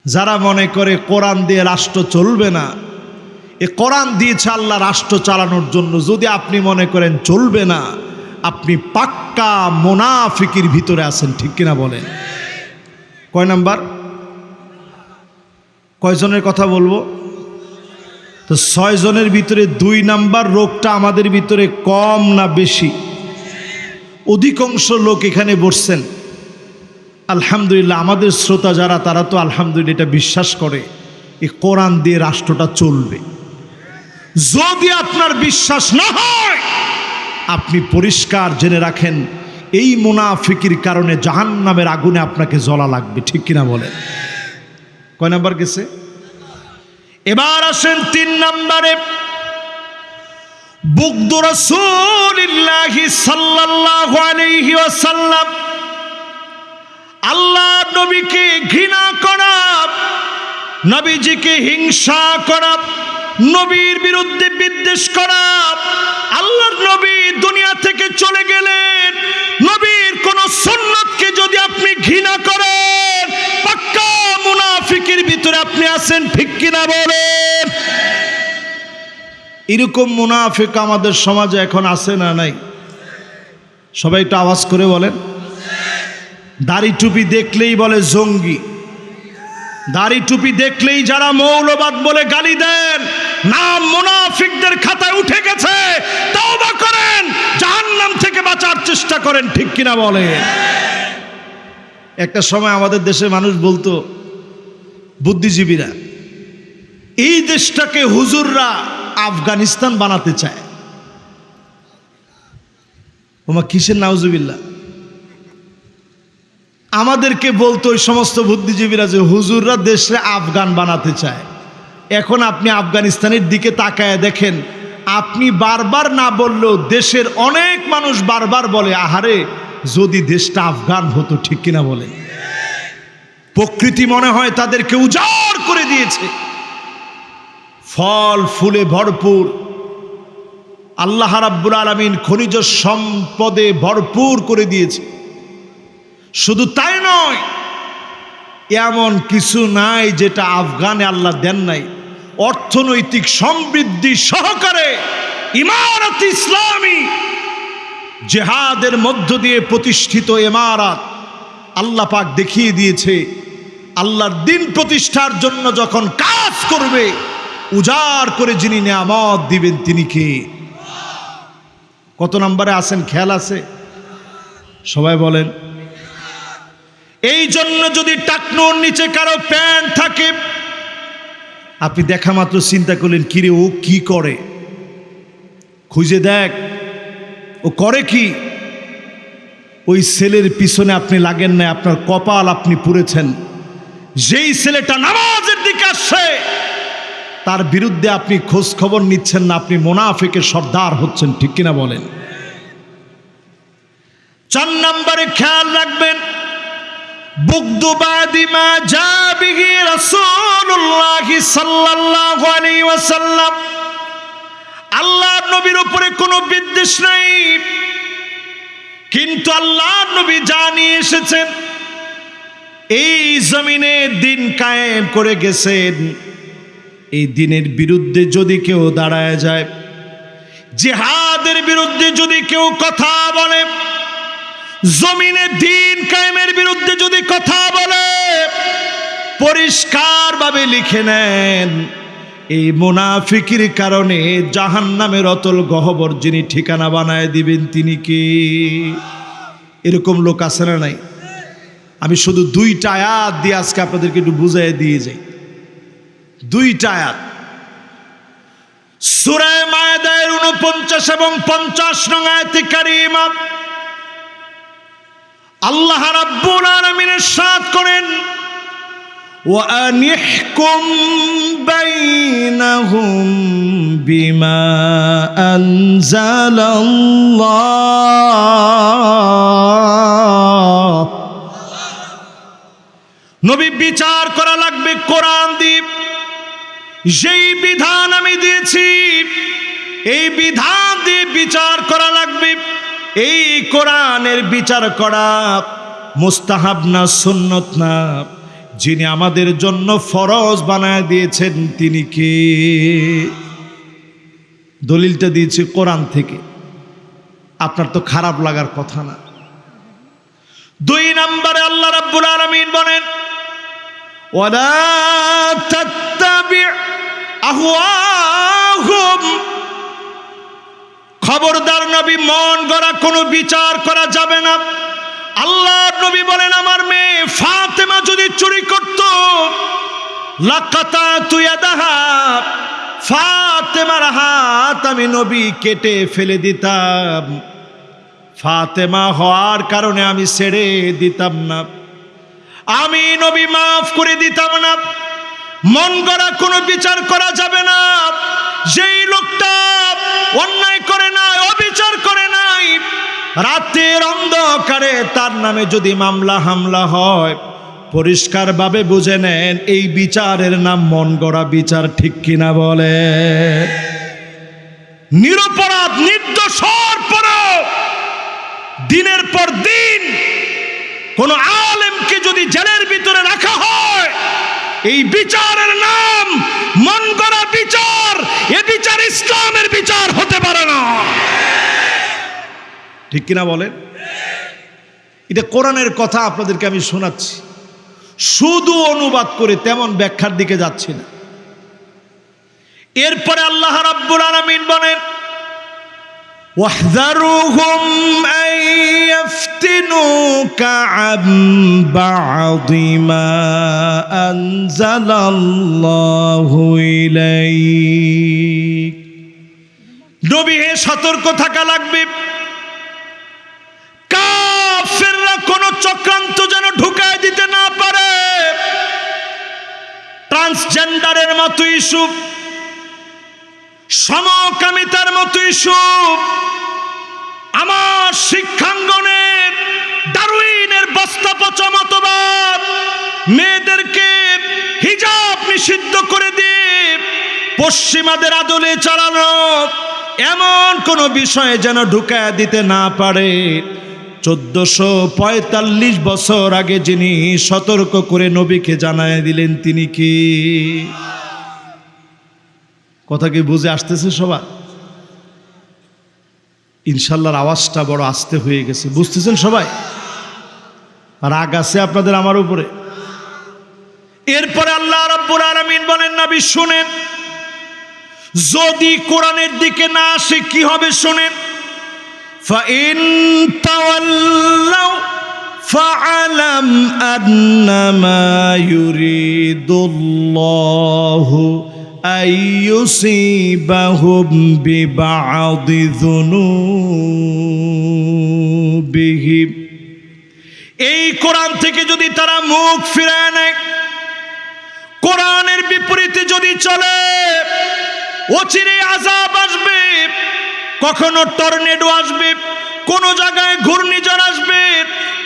যারা মনে করে কোরআন দিয়ে রাষ্ট্র চলবে না, এ কোরআন দিয়েছে আল্লাহ রাষ্ট্র চালানোর জন্য। যদি আপনি মনে করেন চলবে না, আপনি পাক্কা মুনাফিকের ভিতরে আছেন, ঠিক কিনা বলেন? কয় নাম্বার? কয়জনের কথা বলবো? তো 6 জনের ভিতরে 2 নাম্বার রোগটা আমাদের ভিতরে কম না বেশি? অধিকাংশ লোক এখানে বসছেন আলহামদুলিল্লাহ, আমাদের শ্রোতা যারা তারা তো আলহামদুলিল্লাহ এটা বিশ্বাস করে এই কোরআন দিয়ে রাষ্ট্রটা চলবে। যদি আপনার বিশ্বাস না হয়, আপনি পরিষ্কার জেনে রাখেন এই মুনাফিকির কারণে জাহান্নামের আগুনে আপনাকে জ্বলা লাগবে, ঠিক কিনা বলেন? কয় নাম্বার গেছে? এবার আসেন 3 নম্বরে। বুগদু রাসূলিল্লাহি সাল্লাল্লাহু আলাইহি ওয়াসাল্লাম, আল্লাহ নবীকে ঘৃণা করা, নবীজিকে হিংসা করা, নবীর বিরুদ্ধে বিদ্বেষ করা। আল্লাহর নবী দুনিয়া থেকে চলে গেলেন, নবীর কোন সুন্নতকে যদি আপনি ঘৃণা করেন, পাক্কা মুনাফিকের ভিতরে আপনি আছেন, ঠিক কিনা বলেন? এরকম মুনাফিক আমাদের সমাজে এখন আছে না নাই? সবাই একটু আওয়াজ করে বলেন। দাড়ি টুপি দেখলেই বলে জঙ্গি, দাড়ি টুপি দেখলেই যারা মৌলবাদ বলে গালি দেন, নাম মুনাফিকদের খাতায় উঠে গেছে। তওবা করেন, জাহান্নাম থেকে বাঁচার চেষ্টা করেন, ঠিক কিনা বলেন? একটা সময় আমাদের দেশে মানুষ বলতো, বুদ্ধিজীবীরা, এই দেশটাকে হুজুররা আফগানিস্তান বানাতে চায়। ওমা কিসের নাউজুবিল্লাহ! আমাদেরকে বলতো ওই সমস্ত বুদ্ধিজীবীরা যে হুজুররা দেশে আফগান বানাতে চায়। এখন আপনি আফগানিস্তানের দিকে তাকায় দেখেন, আপনি বারবার না বললেও দেশের অনেক মানুষ বারবার বলে, আহারে যদি দেশটা আফগান হতো, ঠিক কিনা বলে? প্রকৃতি মনে হয় তাদেরকে উজাড় করে দিয়েছে, ফল ফুলে ভরপুর, আল্লাহ রাব্বুল আলামিন খনিজ সম্পদে ভরপুর করে দিয়েছে। শুধু তাই নয়, এমন কিছু নাই যেটা আফগানে আল্লাহ দেন নাই। অর্থনৈতিক সমৃদ্ধি সহকারে ইমারত ইসলামী, জিহাদের মধ্য দিয়ে প্রতিষ্ঠিত ইমারত আল্লাহ পাক দেখিয়ে দিয়েছে। আল্লাহর দ্বীন প্রতিষ্ঠার জন্য যখন কাজ করবে, উজাড় করে যিনি নিয়ামত দিবেন তিনি কে? কত নম্বরে আছেন খেয়াল আছে? সবাই বলেন। এই জন্য যদি টাকনোর নিচে কারো প্যান্ট থাকে, আপনি দেখা মাত্র চিন্তা করলেন, কিরে ও কি করে, খুঁজে দেখ ও করে কি। ওই ছেলের পিছনে আপনি লাগেন না, আপনার কপাল আপনি পুড়েছেন। যেই ছেলেটা নামাজের দিকে আসছে, তার বিরুদ্ধে আপনি খোঁজ খবর নিচ্ছেন না, আপনি মুনাফিকের সর্দার হচ্ছেন, ঠিক কিনা বলেন? 4 নম্বরে খেয়াল রাখবেন, বুগদু বাদি মা জা বিহি রাসূলুল্লাহ সাল্লাল্লাহু আলাইহি ওয়াসাল্লাম, আল্লাহর নবীর উপরে কোনো বিদ্বেষ নাই, কিন্তু আল্লাহর নবী জানিয়ে এসেছেন, এই জমিনে দিন কায়েম করে গেছেন। এই দিনের বিরুদ্ধে যদি কেউ দাঁড়ায় যায়, জিহাদের বিরুদ্ধে যদি কেউ কথা বলে, জমিনে দিন কায়েমের বিরুদ্ধে যদি কথা বলে, পরিষ্কারভাবে লিখে নেন, এই মুনাফিকির কারণে জাহান্নামের অতল গহ্বর যিনি ঠিকানা বানায় দিবেন তিনি কে? এরকম লোক আছে না নাই? আমি শুধু 2টা আয়াত দিয়ে আজকে আপনাদেরকে একটু বুঝাই দিয়ে যাই। 2টা আয়াত, সূরা মায়েদার 49 এবং 50 নং আয়াতে কারিমা আল্লাহ রাব্বুল আলামিন ইরশাদ করেন, ওয়া আনিহকুম বাইনাহুম বিমা আনজালাল্লাহ। নবী বিচার করা লাগবে কোরআন দিয়ে। যেই বিধান আমি দিয়েছি, এই বিধান দিয়ে বিচার করা লাগবে। এই কোরআনের বিচার করা মুস্তাহাব না সুন্নত না, যিনি আমাদের জন্য ফরজ বানায় দিয়েছেন তিনি কে? দলিলটা দিয়েছি কোরআন থেকে। আপনার তো খারাপ লাগার কথা না। 2 নম্বরে আল্লাহ রাব্বুল আলামিন বলেন, ওয়ালা তাত্তাবি আহওয়াহুম, খবরদার নবী, মন গড়া কোনো বিচার করা যাবে না। আল্লাহর নবী বলেন, আমার মেয়ে ফাতেমা যদি চুরি করত, লাকাতাতু ইয়াদাহা, ফাতেমার হাত আমি নবী কেটে ফেলে দিতাম। ফাতেমা হওয়ার কারণে আমি ছেড়ে দিতাম না, আমি নবী মাফ করে দিতাম না। মন গড়া কোনো বিচার করা যাবে না। যেই লোকটা অন্যায় করে নাই, অবিচার করে নাই, রাতের অন্ধকারে তার নামে যদি মামলা হামলা হয়, পরিষ্কারভাবে বুঝে নেন এই বিচারের নাম মন গড়া বিচার। ঠিক কিনা বলে? নিরপরাধ নির্দোষ হওয়ার পরেও দিনের পর দিন কোন আলেমকে যদি জেলের ভিতরে রাখা হয়, এই বিচারের নাম মন গড়া বিচার। এ বিচার ইসলামের বিচার হতে পারে না। ঠিক কিনা বলেন? এটা কোরআনের কথা আপনাদেরকে আমি শোনাচ্ছি, শুধু অনুবাদ করে, তেমন ব্যাখ্যার দিকে যাচ্ছি না। এরপরে আল্লাহ রাব্বুল আলামিন বলেন, ওয়াহযারুহুম আন ইয়াফতিনুকা আন বা'দি মা আনজালাল্লাহু ইলাইক। নবী হে, সতর্ক থাকা লাগবে, কাফেররা কোন চক্রান্ত যেন ঢুকায় দিতে না পারে। ট্রান্সজেন্ডারের মতো ইস্যু, সমকামিতার মতো ইস্যু, আমার শিক্ষাঙ্গনের ডারউইনের বস্তা পচা মতবাদ, মেয়েদেরকে হিজাব নিষিদ্ধ করে দিয়ে পশ্চিমাদের আদলে চালানো, এমন কোন বিষয়ে যেন ঢুকায় দিতে না পারে। 1445 বছর আগে যিনি সতর্ক করে নবীকে জানায় দিলেন, তিনি কি? কথা কি বুঝে আসতেছে সবার? ইনশাআল্লাহর আওয়াজটা বড় আস্তে হয়ে গেছে, বুঝতেছেন সবাই? রাগ আছে আপনাদের আমার উপরে? এরপরে আল্লাহ রাব্বুল আলামিন বলেন, নবী শুনেন, যদি কোরআনের দিকে না আসে কি হবে শুনেন। فَإِن تَوَلَّوْا فَاعْلَمْ أَنَّمَا يُرِيدُ اللَّهُ أَن يُصِيبَهُم بِبَعْضِ ذُنُوبِهِمْ। এই কোরআন থেকে যদি তারা মুখ ফিরায় নেয়, কোরআনের বিপরীতে যদি চলে, অচিরে আযাব আসবে। কখনো টর্নেডো আসবে, কোন জায়গায় ঘূর্ণিঝড় আসবে,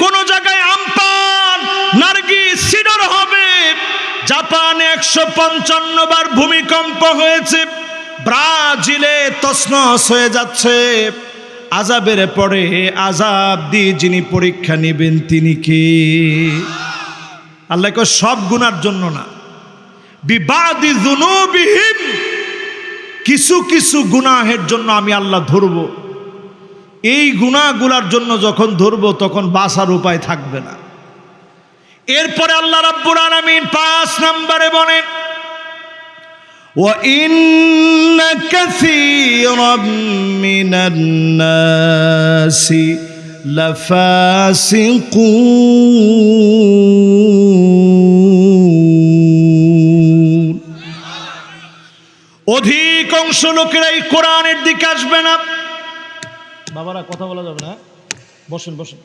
কোন জায়গায় আমপান, নার্গিস, সিডর হবে। জাপানে 155 বার ভূমিকম্প হয়েছে, ব্রাজিলে তছনছ হয়ে যাচ্ছে। আযাবের পরে আযাব দিয়ে যিনি পরীক্ষা নেবেন তিনি কে? আল্লাহ কয় সব গুনার জন্য না, বিবাদি যুনুবিহিম, কিছু কিছু গুনাহের জন্য আমি আল্লাহ ধরব। এই গুনাহগুলোর জন্য যখন ধরব তখন বাঁচার উপায় থাকবে না। এরপরে আল্লাহ রাব্বুল আলামিন 5 নম্বরে বলেন, ওয়া ইন্না কাসীরাম মিনান নাসি লাফাসিকুন। অধিকাংশ লোকেরা এই কোরআনের দিকে আসবে না। বাবারা কথা বলা যাবে না, বসেন বসেন।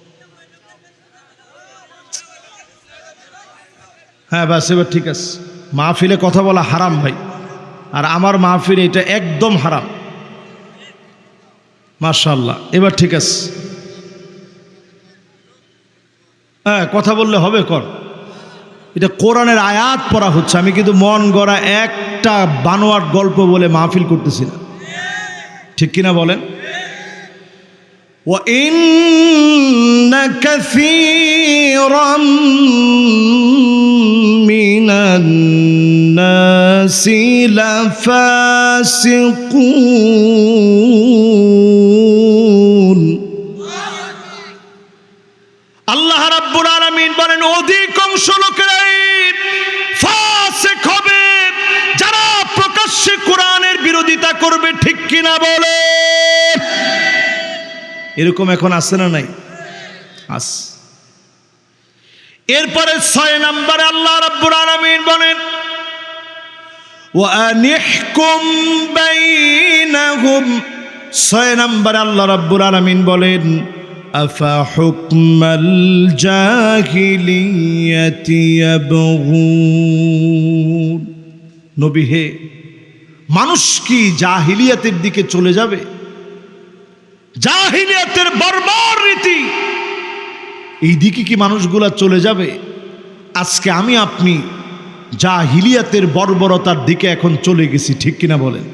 হ্যাঁ বাস, এবার ঠিক আছে। মাহফিলে কথা বলা হারাম ভাই, আর আমার মাহফিলে এটা একদম হারাম। মাশাআল্লাহ, এবার ঠিক আছে। হ্যাঁ, কথা বললে হবে, কর। এটা কোরআনের আয়াত পড়া হচ্ছে, আমি কিন্তু মন গড়া একটা বানোয়াট গল্প বলে মাহফিল করতেছি না। ঠিক কিনা বলেন? وَإِنَّ كَثِيرًا مِنَ النَّاسِ لَفَاسِقُونَ আল্লাহ রাব্বুল আলামিন বলেন অধিকাংশ লোকেরাই ফাসিক হবে যারা প্রকাশ্যে কোরআনের বিরোধিতা করবে, ঠিক কিনা বলে? এরকম এখন আছে না নাই? আস। এরপরে 6 নম্বরে আল্লাহ রাব্বুল আলামিন বলেন ওয়া আনিহকুম বাইনাহুম। 6 নম্বরে আল্লাহ রাব্বুল আলামিন বলেন আফা হুকমাল জাহিলিয়াতি ইয়াবগুন। নবী হে, মানুষ কি জাহিলিয়াতের দিকে চলে যাবে? জাহিলিয়াতের বর্বর রীতি, এই দিকে কি মানুষগুলা চলে যাবে? আজকে আমি আপনি জাহিলিয়াতের বর্বরতার দিকে এখন চলে গেছি, ঠিক কিনা বলেন?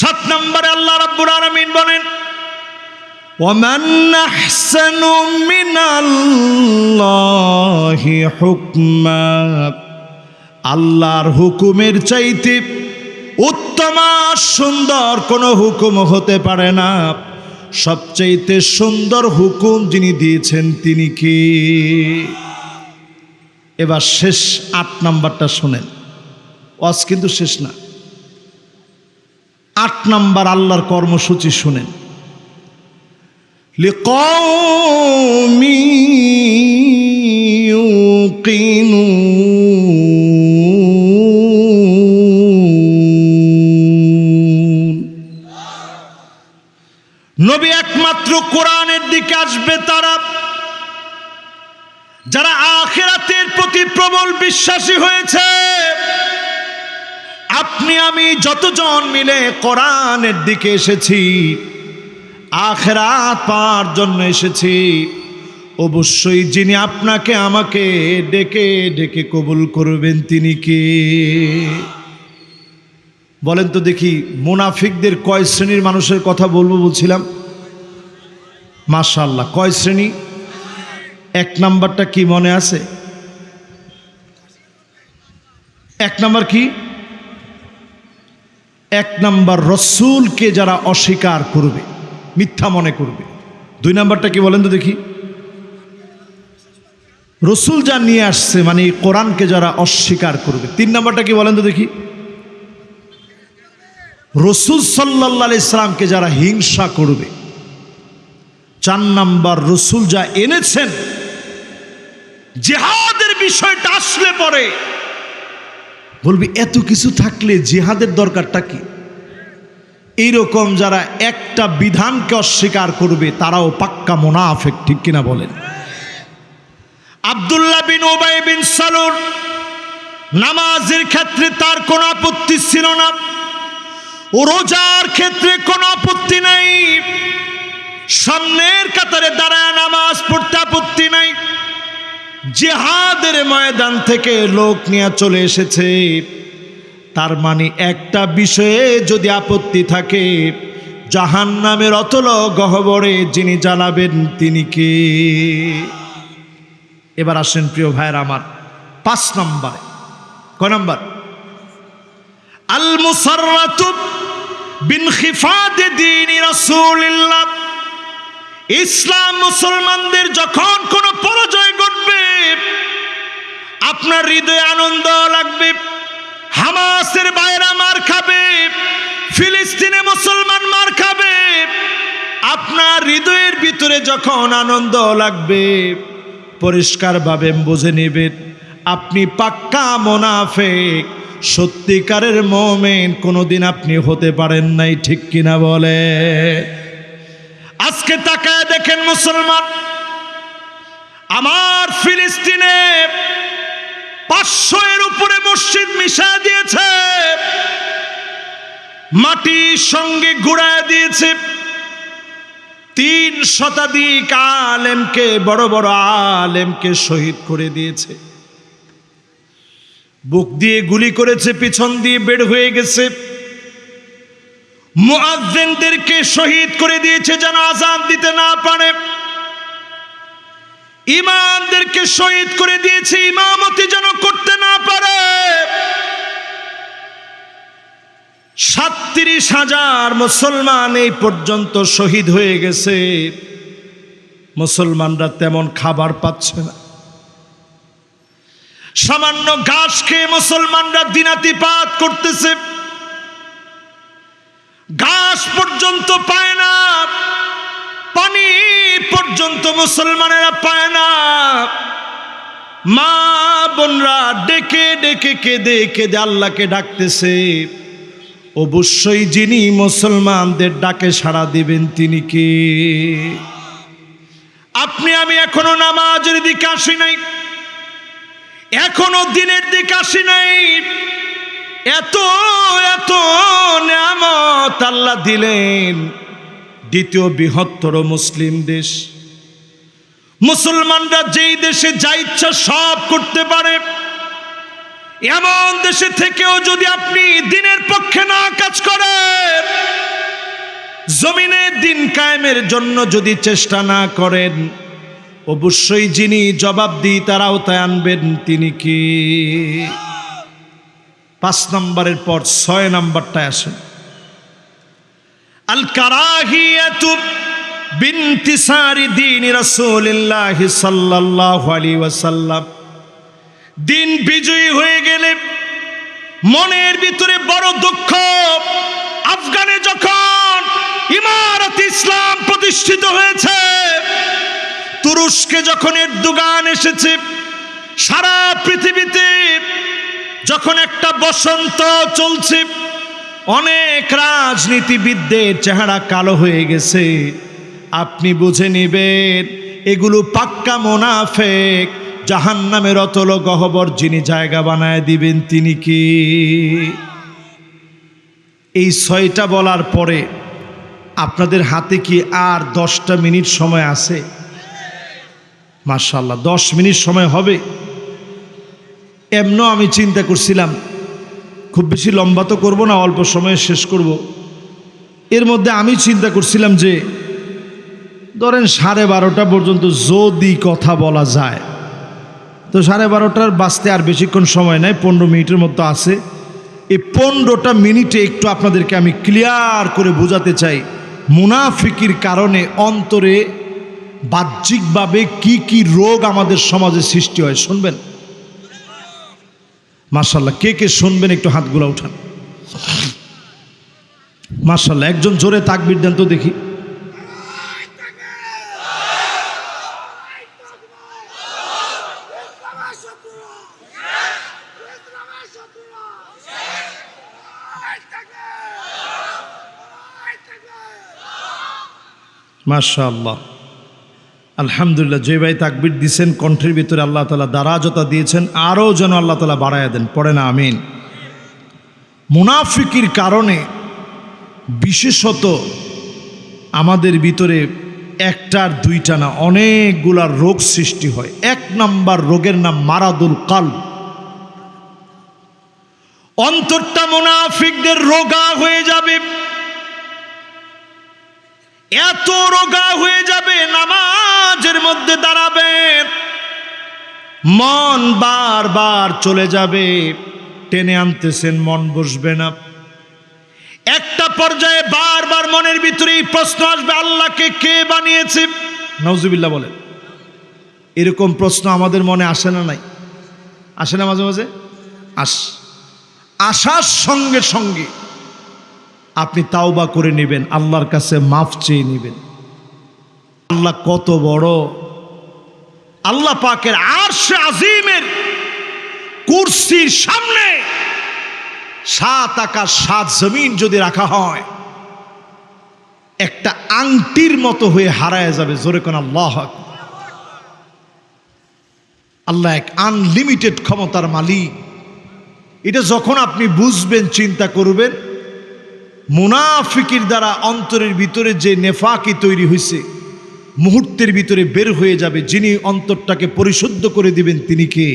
7 নম্বরে আল্লাহ রাব্বুল আলামিন বলেন ওয়ামান আহসানু মিনাল্লাহি হুকমা। আল্লাহর হুকুমের চাইতে উত্তম সুন্দর কোন হুকুম হতে পারে না। সবচাইতে সুন্দর হুকুম যিনি দিয়েছেন তিনি কে? এবার শেষ 8 নাম্বারটা শুনেন, ওয়াজ কিন্তু শেষ না। 8 নাম্বার আল্লাহর কর্মসূচি শুনেন। লিকাওমি ইউকিনুন। নবী একমাত্র কোরআনের দিকে আসবে তারা যারা আখিরাতের প্রতি প্রবল বিশ্বাসী হয়েছে। আপনি আমি যতজন মিলে কোরআনের দিকে এসেছি, আখিরাত পাওয়ার জন্য এসেছি, অবশ্যই যিনি আপনাকে আমাকে ডেকে ডেকে কবুল করবেন তিনি কে? বলেন তো দেখি। মুনাফিকদের কয় শ্রেণীর মানুষের কথা বলবো বলছিলাম? মাশাআল্লাহ, কয় শ্রেণী? 1 নাম্বারটা কি মনে আছে? 1 নাম্বার কি? 1 নাম্বার রসূলকে যারা অস্বীকার করবে, মিথ্যা মনে করবে। 2 নাম্বারটা কি বলেন তো দেখি? রসূল যা নিয়ে আসছে মানে কোরআনকে যারা অস্বীকার করবে। 3 নাম্বারটা কি বলেন তো দেখি? রসূল সাল্লাল্লাহু আলাইহি সাল্লামকে যারা হিংসা করবে। 4 নাম্বার রসূল যা এনেছেন, জিহাদের বিষয়টা আসলে পরে বলবি এত কিছু থাকলে জিহাদের দরকারটা কি? এইরকম যারা একটা বিধানকে অস্বীকার করবে তারাও পাক্কা মুনাফিক, ঠিক কিনা বলেন? আব্দুল্লাহ বিন উবাই বিন সালুল নামাজের ক্ষেত্রে তার কোনো আপত্তি ছিল না, ও রোজার ক্ষেত্রে কোনো আপত্তি নাই, সামনের কাতারে দাঁড়ায় নামাজ পড়তে আপত্তি নাই। জিহাদের ময়দান থেকে লোক নিয়ে চলে এসেছে, তার মানে একটা বিষয়ে যদি আপত্তি থাকে, জাহান্নামের অতল গহ্বরে যিনি জ্বালাবেন তিনি কে? এবার আসেন প্রিয় ভাইয়ের আমার 5 নম্বরে। কয় নম্বর? আল মুসাররাতু বিনখিফাদ দ্বীনি রাসূলিল্লাহ। ইসলাম মুসলমানদের যখন কোনো পরাজয় ঘটবে, আপনার হৃদয়ে আনন্দ লাগবে। হামাসের বাইরা মার খাবে, ফিলিস্তিনে মুসলমান মার খাবে, আপনার হৃদয়ের ভিতরে যখন আনন্দ লাগবে, পরিষ্কারভাবে বুঝে নেবেন আপনি পাক্কা মুনাফিক, সত্যিকারের মুমিন কোনোদিন আপনি হতে পারেন নাই, ঠিক কিনা বলে? আজকে তাকায় দেখেন মুসলমান, আমার ফিলিস্তিনে 500 এর উপরে মসজিদ মিশা দিয়েছে, মাটির সঙ্গে গুড়ায় দিয়েছে, 3 শতাধিক আলেমকে, বড় বড় আলেমকে শহীদ করে দিয়েছে। বুক দিয়ে গুলি করেছে, পিছন দিয়ে বের হয়ে গেছে। মুয়াজ্জিনদেরকে শহীদ করে দিয়েছে যেন আযান দিতে না পারে, ইমামদেরকে শহীদ করে দিয়েছে ইমামতি যেন করতে না পারে। 37,000 মুসলমান এই পর্যন্ত শহীদ হয়ে গেছে। মুসলমানরা তেমন খাবার পাচ্ছে না, সামান্য ঘাস খেয়ে মুসলমানরা দিনাতিপাত করতেছে, ঘাস পর্যন্ত পায় না, পানি পর্যন্ত মুসলমানেরা পায় না। মা বোনরা ডেকে ডেকে কেঁদে কেঁদে আল্লাহকে ডাকতেছে। অবশ্যই যিনি মুসলমানদের ডাকে সাড়া দিবেন তিনি কে? আপনি আমি এখনো নামাজের দিকে আসি নাই, এখনো দিনের দিকে আসি নাই। এত এত নিয়ামত আল্লাহ দিলেন। দ্বিতীয় বৃহত্তর মুসলিম দেশ, মুসলমানরা যেই দেশে যা ইচ্ছা সব করতে পারে, এমন দেশে থেকেও যদি আপনি দিনের পক্ষে না কাজ করেন, জমিনে দিন কায়েমের জন্য যদি চেষ্টা না করেন, অবশ্যই যিনি জবাবদিহিতার আওতায় আনবেন তিনি কি? 5 নম্বরের পর 6 নম্বরটায় আসেন। আল কারাহিয়াতু বিনতিসারি দ্বীনি রাসূলিল্লাহ সাল্লাল্লাহু আলাইহি ওয়াসাল্লাম। দিন বিজয়ী হয়ে গেলে মনের ভিতরে বড় দুঃখ। আফগানে যখন ইমারত ইসলাম প্রতিষ্ঠিত হয়েছে, তুরস্কে যখন এরদোগান এসেছে, সারা পৃথিবীতে যখন একটা বসন্ত চলছে, অনেক রাজনীতিবিদদের চেহারা কালো হয়ে গেছে, আপনি বুঝে নেবেন এগুলো পাক্কা মুনাফিক। জাহান্নামের অতল গহ্বর যিনি জায়গা বানায় দিবেন তিনি কি? এই 6টা বলার পরে আপনাদের হাতে কি আর 10টা মিনিট সময় আছে? মাশাআল্লাহ, 10 মিনিট সময় হবে। এমনও আমি চিন্তা করছিলাম খুব বেশি লম্বা তো করব না, অল্প সময়ে শেষ করব। এর মধ্যে আমি চিন্তা করছিলাম যে ধরেন 12:30 পর্যন্ত যদি কথা বলা যায়, তো 12:30 বাজতে আর বেশিক্ষণ সময় নাই, 15 মিনিটের মতো আছে। এই 15টা মিনিটে একটু আপনাদেরকে আমি ক্লিয়ার করে বোঝাতে চাই মুনাফিকির কারণে অন্তরে বাহ্যিকভাবে কি কি রোগ আমাদের সমাজে সৃষ্টি হয়। শুনবেন? মাশাআল্লাহ, কে কে শুনবেন একটু হাতগুলো উঠান। মাশাআল্লাহ, একজন জোরে তাকবীর দেন তো দেখি। মাশাআল্লাহ, আলহামদুলিল্লাহ। যে ভাই তাকবীর দিয়েছেন কণ্ঠের ভিতরে আল্লাহ তাআলা দারাজতা দিয়েছেন, আরও যেন আল্লাহ তাআলা বাড়ায়া দেন। পড়ে না আমিন। মুনাফিকির কারণে বিশেষত আমাদের ভিতরে একটার দুইটা না অনেকগুলা রোগ সৃষ্টি হয়। 1 নম্বর রোগের নাম মারাদুল কালব। অন্তরটা মুনাফিকদের রোগা হয়ে যাবে, এত রোগা হয়ে যাবে, নামাজের মধ্যে দাঁড়াবে মন বারবার চলে যাবে, টেনে আনতেছেন মন বসবে না। একটা পর্যায়ে বারবার মনের ভিতরে এই প্রশ্ন আসবে, আল্লাহকে কে বানিয়েছে? নাউজুবিল্লাহ বলেন। এরকম প্রশ্ন আমাদের মনে আসে না? নাই আসে না? মাঝে মাঝে আসার সঙ্গে সঙ্গে আপনি তাওবা করে নেবেন, আল্লাহর কাছে মাফ চেয়ে নেবেন। আল্লাহ কত বড়! আল্লাহ পাকের আরশে আজিমের কুরসির সামনে 7 আকাশ 7 জমিন যদি রাখা হয়, একটা আংটির মতো হয়ে হারায় যাবে। জোরে কোন আল্লাহু আকবার। আল্লাহ এক আনলিমিটেড ক্ষমতার মালিক। এটা যখন আপনি বুঝবেন, চিন্তা করবেন, মুনাফিকির দ্বারা অন্তরের ভিতরে যে নেফাকি তৈরি হয়েছে মুহূর্তের ভিতরে বের হয়ে যাবে। যিনি অন্তরটাকে পরিশুদ্ধ করে দিবেন তিনি কে?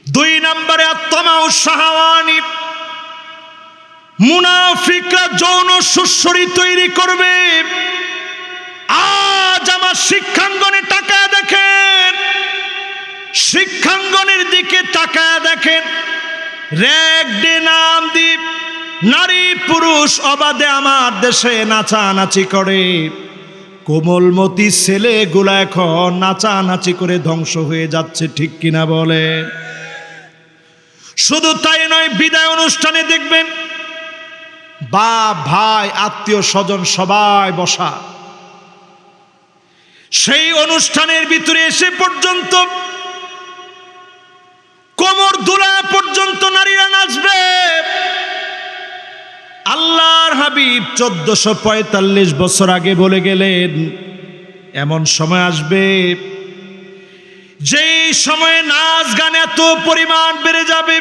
2 নম্বরে আত্মামাউ শাহাওয়ানি। মুনাফিকরা যৌন সুশ্বরি তৈরি করবে। আজ আমার শিক্ষাঙ্গনে তাকায় দেখেন, শিক্ষাঙ্গনের দিকে তাকায় দেখেন, র্যাগ ডে নাম দ্বীপ নারী পুরুষ অবাধে আমার দেশে নাচানাচি করে। কোমলমতি ছেলেগুলা এখন নাচানাচি করে ধ্বংস হয়ে যাচ্ছে, ঠিক কিনা বলে? শুধু তাই নয়, বিদায় অনুষ্ঠানে দেখবেন বাপ ভাই আত্মীয় স্বজন সবাই বসা, সেই অনুষ্ঠানের ভিতরে এসে পর্যন্ত কোমর দুলা পর্যন্ত নারীরা নাচবে। আল্লাহর হাবিব 1445 বছর আগে বলে গেলেন, এমন সময় আসবে যেই সময়ে নাচ গান এত পরিমাণ বেড়ে যাবে,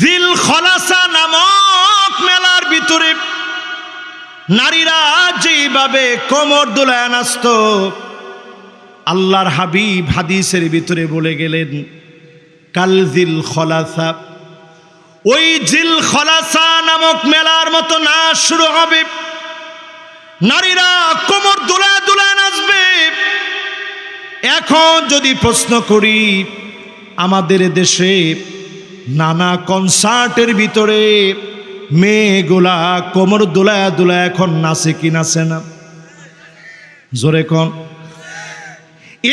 জিল খলাসা নামক মেলার ভিতরে নারীরা যেভাবে কোমর দুলায় নাচত, আল্লাহর হাবিব হাদিসের ভিতরে বলে গেলেন, কাল জিল খলাসা, ওই জিল খলাসা নামক মেলার মতো নাচ শুরু হবে, নারীরা কোমর দুলায় দুলায় নাচবে। এখন যদি প্রশ্ন করি, আমাদের দেশে নানা কনসার্টের ভিতরে মেয়েগুলা কোমর দুলায় দুলায় এখন নাচে কি নাচে না? জোরে কোন?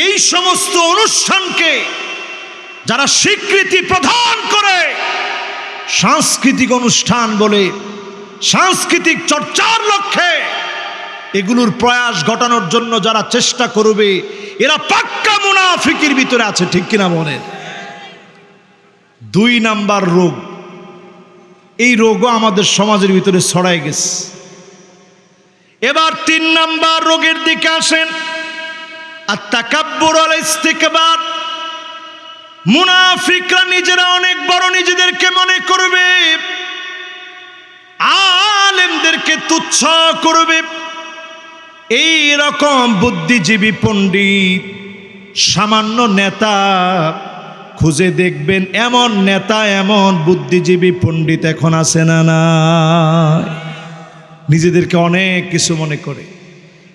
এই সমস্ত অনুষ্ঠানকে যারা স্বীকৃতি প্রদান করে সাংস্কৃতিক অনুষ্ঠান বলে, সাংস্কৃতিক চর্চার লক্ষ্যে এগুলোর প্রয়াস ঘটানোর জন্য যারা চেষ্টা করবে, এরা পাক্কা মুনাফিকের ভিতরে আছে, ঠিক কিনা বলেন? 2 নাম্বার রোগ, এই রোগও আমাদের সমাজের ভিতরে ছড়ায় গেছে। এবার 3 নাম্বার রোগের দিকে আসেন, আত-তাকাব্বুর ওয়াল ইস্তিকবার। মুনাফিকরা নিজেরা অনেক বড় নিজেদেরকে মনে করবে, আলেমদেরকে তুচ্ছ করবে। এই রকম বুদ্ধিজীবী পণ্ডিত, সামান্য নেতা খুঁজে দেখবেন, এমন নেতা এমন বুদ্ধিজীবী পণ্ডিত এখন আছে না? না, নিজেদেরকে অনেক কিছু মনে করে।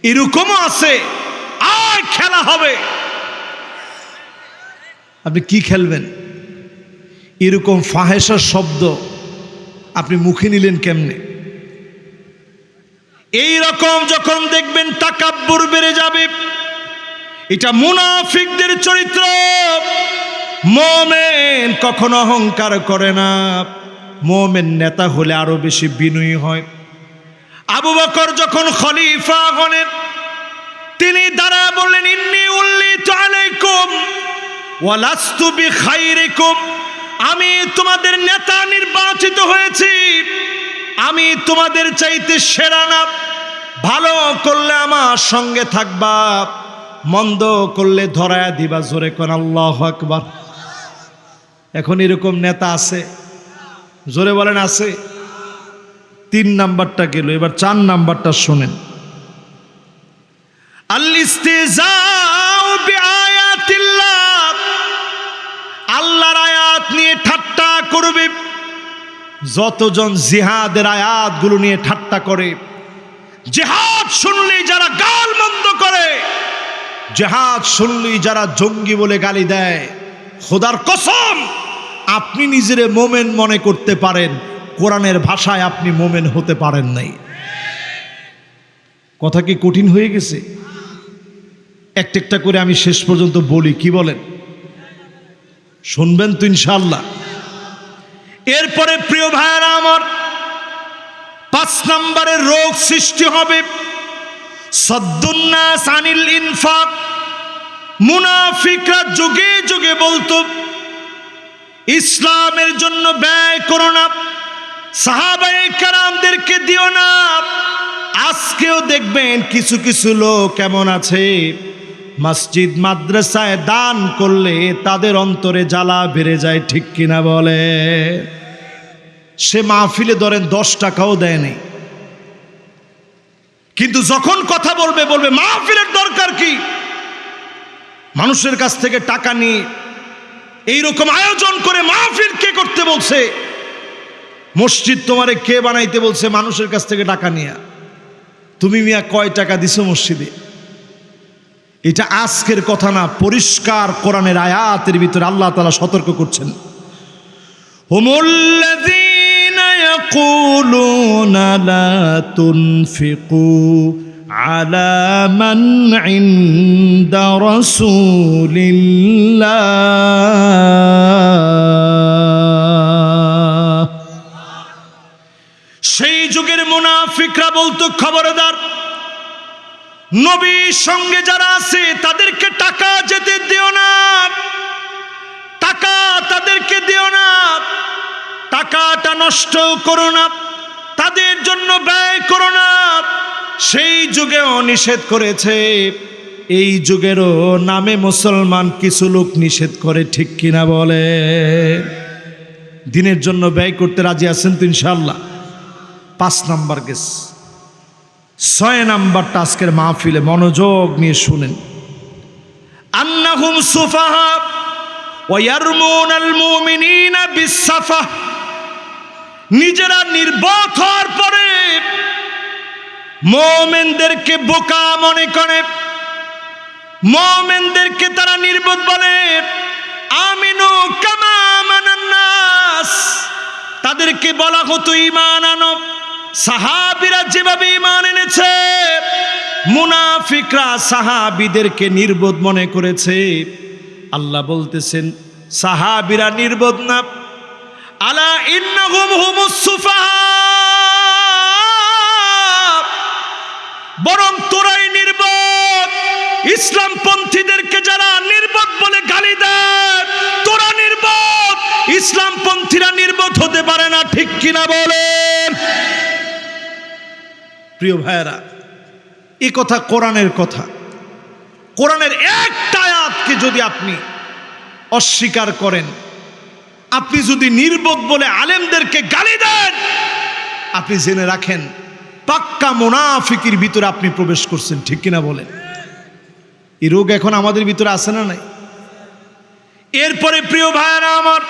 এরকমও আছে, আয় খেলা হবে। আপনি কি খেলবেন? এরকম ফাহেসা শব্দ আপনি মুখে নিলেন কেমনে? এই রকম যখন দেখবেন তাকাব্বুর বেড়ে যাবে, এটা মুনাফিকদের চরিত্র। মুমিন কখনো অহংকার করে না, মুমিন নেতা হলে আরো বেশি বিনয়ী হয়। আবু বকর যখন খলিফা হলেন, তিনি দাঁড়ায় বললেন, ইন্নী উল্লিতু আলাইকুম ওয়া লাস্তু বিখাইরিকুম, আমি তোমাদের নেতা নির্বাচিত হয়েছি, আমি তোমাদের চাইতে সেরা না। ভালো করলে আমার সঙ্গে থাকবা, মন্দ করলে ধরায়া দিবা। জোরে কোন আল্লাহু আকবার। এখন এরকম নেতা আছে? জোরে বলেন আছে? 3 নাম্বারটা গেল, এবার 4 নাম্বারটা শোনেন। আল ইস্তিজাউ বিআয়াতিল্লাহ, আল্লাহর আয়াত নিয়ে ঠাট্টা করবে। যতজন জিহাদের আয়াতগুলো নিয়ে ঠাট্টা করে, জিহাদ শুনলেই যারা গাল মন্দ করে, জিহাদ শুনলেই যারা জঙ্গি বলে গালি দেয়, খোদার কসম আপনি নিজেরে মোমেন মনে করতে পারেন, কোরআনের ভাষায় আপনি মোমেন হতে পারেন নাই। কথা কি কঠিন হয়ে গেছে? একটা একটা করে আমি শেষ পর্যন্ত বলি, কি বলেন? শুনবেন তো ইনশাআল্লাহ? এরপরে প্রিয় ভাইয়েরা আমার, 5 নম্বরের রোগ সৃষ্টি হবে, সাদ্দুন্নাস আনিল ইনফাক। মুনাফিকরা যুগে যুগে বলতো, ইসলামের জন্য ব্যয় করো না, সাহাবায়ে কেরামদেরকে দিও না। আজকেও দেখবেন কিছু কিছু লোক কেমন আছে, মসজিদ মাদ্রাসায় দান করলে তাদের অন্তরে জ্বালা বেড়ে যায়, ঠিক কিনা বলে? সে মাহফিলে ধরেন 10 টাকাও দেয়নি, কিন্তু যখন কথা বলবে বলবে মাহফিলের দরকার কি, মানুষের কাছ থেকে টাকা নিয়ে এইরকম আয়োজন করে মাহফিল কে করতে বলছে? মসজিদ তোমারে কে বানাইতে বলছে? মানুষের কাছ থেকে টাকা নিয়ে। তুমি মিয়া কয় টাকা দিছো মসজিদে? এটা আজকের কথা না, পরিষ্কার কোরআনের আয়াতের ভিতরে আল্লাহ তাআলা সতর্ক করছেন। হুমুল্লাযীনা ইয়াকুলুনা লা তুনফিকু আলা মান ইনদা রাসূলিল্লাহ। সেই যুগের মুনাফিকরা বলতো, খবরদার, নবীর সঙ্গে যারা আছে তাদেরকে টাকা যেতে দিও না, টাকা তাদেরকে দিও না, টাকাটা নষ্ট করো না, তাদের জন্য ব্যয় করো না। সেই যুগেও নিষেধ করেছে, এই যুগেরও নামে মুসলমান কিছু লোক নিষেধ করে, ঠিক কিনা বলে? দিনের জন্য ব্যয় করতে রাজি আছেন তো ইনশাআল্লাহ? 5 নাম্বার গেস। 6 নাম্বারটা আজকের মাহফিলে মনোযোগ নিয়ে শুনেন। আন্নাহুম সুফাহা ওয়া ইয়ারমুনাল মুমিনিনা বিসসাফাহ। নিজেরা নির্বোধ হওয়ার পরে মুমিনদেরকে বোকা মনে করে, মুমিনদেরকে তারা নির্বোধ বলে। আমিনু কামা আমানান নাস, তাদেরকে বলা হতো ঈমান আনো, সাহাবীরা যেভাবে ঈমান এনেছে। মুনাফিকরা সাহাবীদেরকে নির্বোধ মনে করেছে। আল্লাহ বলতেছেন সাহাবীরা নির্বোধ না, আলা ইন্নাহুম হুমুস সুফাহা, বরং তোরাই নির্বোধ। ইসলামপন্থীদেরকে যারা নির্বোধ বলে গালি দেয়, তোরা নির্বোধ। ইসলামপন্থীরা নির্বোধ হতে পারে না, ঠিক কিনা বলেন? প্রিয় ভাইয়েরা, এই কথা কোরআনের কথা। কোরআনের একটা আয়াতকে যদি আপনি অস্বীকার করেন, আপনি যদি নির্বোধ বলে আলেমদেরকে গালি দেন, আপনি জেনে রাখেন পাক্কা মুনাফিকের ভিতরে আপনি প্রবেশ করছেন, ঠিক কিনা বলেন? এই রোগ এখন আমাদের ভিতরে আছে না নাই? এরপরে প্রিয় ভাইয়েরা আমার,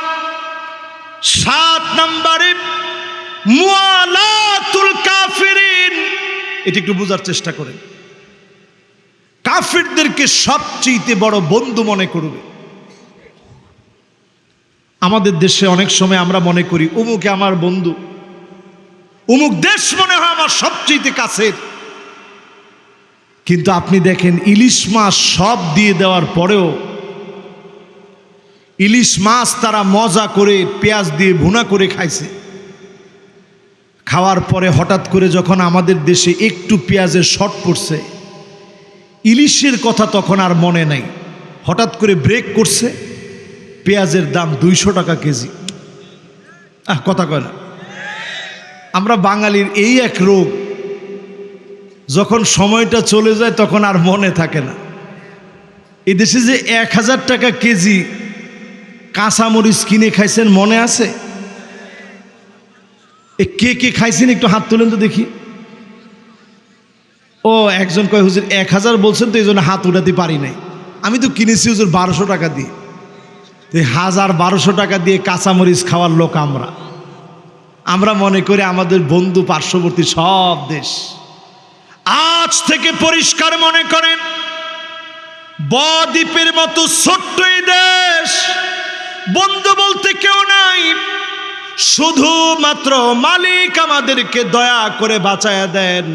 7 নম্বরে মুআলাতুল কাফিরিন। এটা একটু বোঝার চেষ্টা করেন। কাফিরদেরকে সবচেয়ে বড় বন্ধু মনে করবে। আমাদের দেশে অনেক সময় আমরা মনে করি অমুকে আমার বন্ধু, অমুক দেশ মনে হয় আমার সবচেয়ে কাছের। কিন্তু আপনি দেখেন ইলিশ মাছ সব দিয়ে দেওয়ার পরেও ইলিশ মাছ তারা মজা করে পেঁয়াজ দিয়ে ভুনা করে খাইছে। খাওয়ার পরে হঠাৎ করে যখন আমাদের দেশে একটু পেঁয়াজের শর্ট পড়ছে, ইলিশের কথা তখন আর মনে নাই। হঠাৎ করে ব্রেক করছে, পেঁয়াজের দাম 200 টাকা কেজি। কথা কয় না? আমরা বাঙালির এই এক রোগ, যখন সময়টা চলে যায় তখন আর মনে থাকে না। এই দেশে যে 1000 টাকা কেজি কাঁচামরিচ কিনে খাইছেন মনে আছে? কে কে খাইছেন একটু হাত তোলেন তো দেখি। ও একজন কয় হুজুর 1000 বলছেন তো এই জন্য হাত উঠাতে পারি নাই। আমি তো কিনেছি হুজুর 1200 টাকা দিয়ে। 1200 টাকা দিয়ে কাঁচামরিচ খাওয়ার লোক আমরা মনে করি আমাদের বন্ধু পার্শ্ববর্তী সব দেশ। আজ থেকে পরিষ্কার মনে করেন, বদ্বীপের মতো ছোট্ট এই দেশ, বন্ধু বলতে কেউ নাই, শুধুমাত্র মালিক আমাদেরকে দয়া করে বাঁচায়া দেন।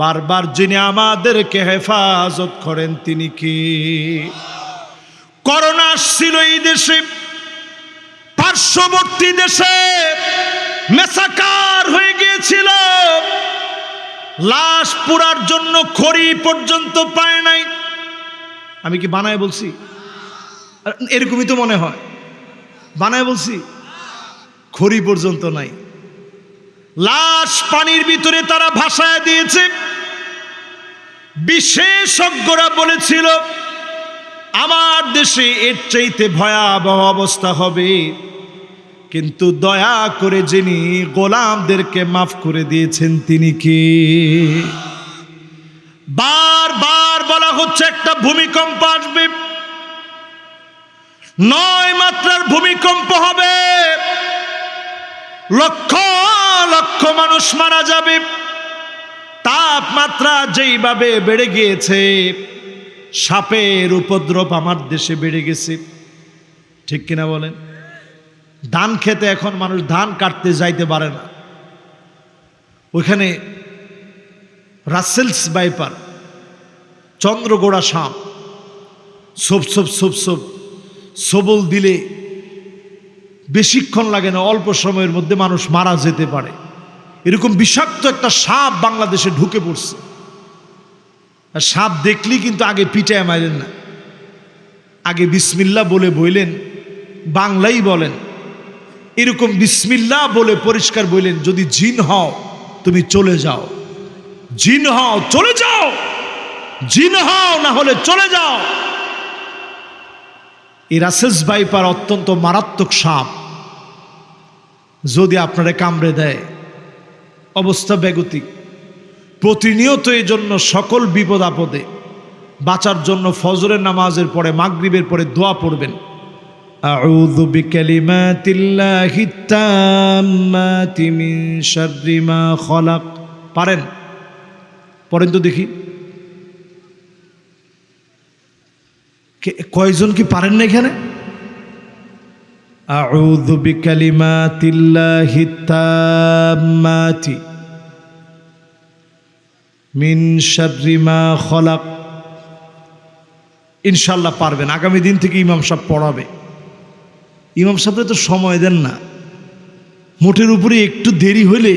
বারবার যিনি আমাদেরকে হেফাজত করেন তিনি কি? করোনা আসছিল এই দেশে, পার্শ্ববর্তী দেশে মেসাকার হয়ে গিয়েছিল, লাশ পুরার জন্য খড়ি পর্যন্ত পায় নাই। আমি কি বানায় বলছি? এরকমই তো মনে হয়, বানায় বলছি। খড়ি পর্যন্ত নাই, লাশ পানির ভিতরে তারা ভাসায় দিয়েছে। বিশেষজ্ঞরা বলেছিল আমার দেশে এর চাইতে ভয়াবহ অবস্থা হবে, কিন্তু দয়া করে যিনি গোলামদেরকে মাফ করে দিয়েছেন তিনি কি? বারবার বলা হচ্ছে একটা ভূমিকম্প আসবে, 9 মাত্রার ভূমিকম্প হবে। লক্ষ লক্ষ মানুষ মারা যাবে। তাপমাত্রা যেইভাবে বেড়ে গিয়েছে, সাপের উপদ্রব আমার দেশে বেড়ে গেছে, ঠিক কিনা বলেন? ধান খেতে এখন মানুষ ধান কাটতে যাইতে পারে না। ওইখানে রাসেলস ভাইপার, চন্দ্রগোড়া সাপ, সোপ সোপ সোপ সোপ সবল দিলে বেশিক্ষণ লাগে না, অল্প সময়ের মধ্যে মানুষ মারা যেতে পারে। এরকম বিষাক্ত একটা সাপ বাংলাদেশে ঢুকে পড়ছে। আর সাপ দেখলেই কিন্তু আগে পিটায় মারেন না, আগে বিসমিল্লাহ বলে বইলেন, বাংলাই বলেন, এরকম বিসমিল্লাহ বলে পরিষ্কার বইলেন, যদি জিন হও তুমি চলে যাও, জিন হও চলে যাও, জিন হও না হলে চলে যাও। এই রাসেলস ভাইপার অত্যন্ত মারাত্মক সাপ, যদি আপনারা কামড়ে দেয় অবস্থা বেগতিক। প্রতিনিয়ত এই জন্য সকল বিপদ আপদে বাঁচার জন্য ফজরের নামাজের পরে, মাগরিবের পরে দোয়া পড়বেন, আউযু বিকালিমাতিল্লাহিত তাম্মাতি মিন শাররি মা খলাক। পারেন? পড়েন তো দেখি। কয়জন কি পারেন না এখানে? আউযু বিকালিমাতিল্লাহিত তাম্মাতি মিন শাররি মা খলাক। ইনশাআল্লাহ পারবেন। আগামী দিন থেকে ইমাম সাহেব পড়াবে। ইমাম সাহেবরা তো সময় দেন না, মোটের উপরে একটু দেরি হইলে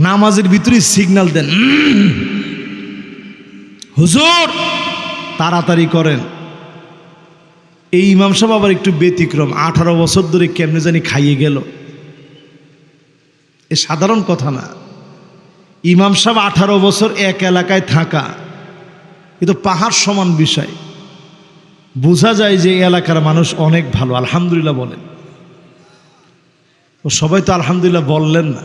নামাজের ভিতরে সিগন্যাল দেন, হুজুর তাড়াতাড়ি করেন। এই ইমাম সাহেব আবার একটু ব্যতিক্রম, 18 বছর ধরে কেমনে জানি খাইয়ে গেল। এ সাধারণ কথা না। ইমাম সাহেব 18 বছর এক এলাকায় থাকা, এ তো পাহাড় সমান বিষয়। বোঝা যায় যে এই এলাকার মানুষ অনেক ভালো, আলহামদুলিল্লাহ বলেন। ও সবাই তো আলহামদুলিল্লাহ বললেন না।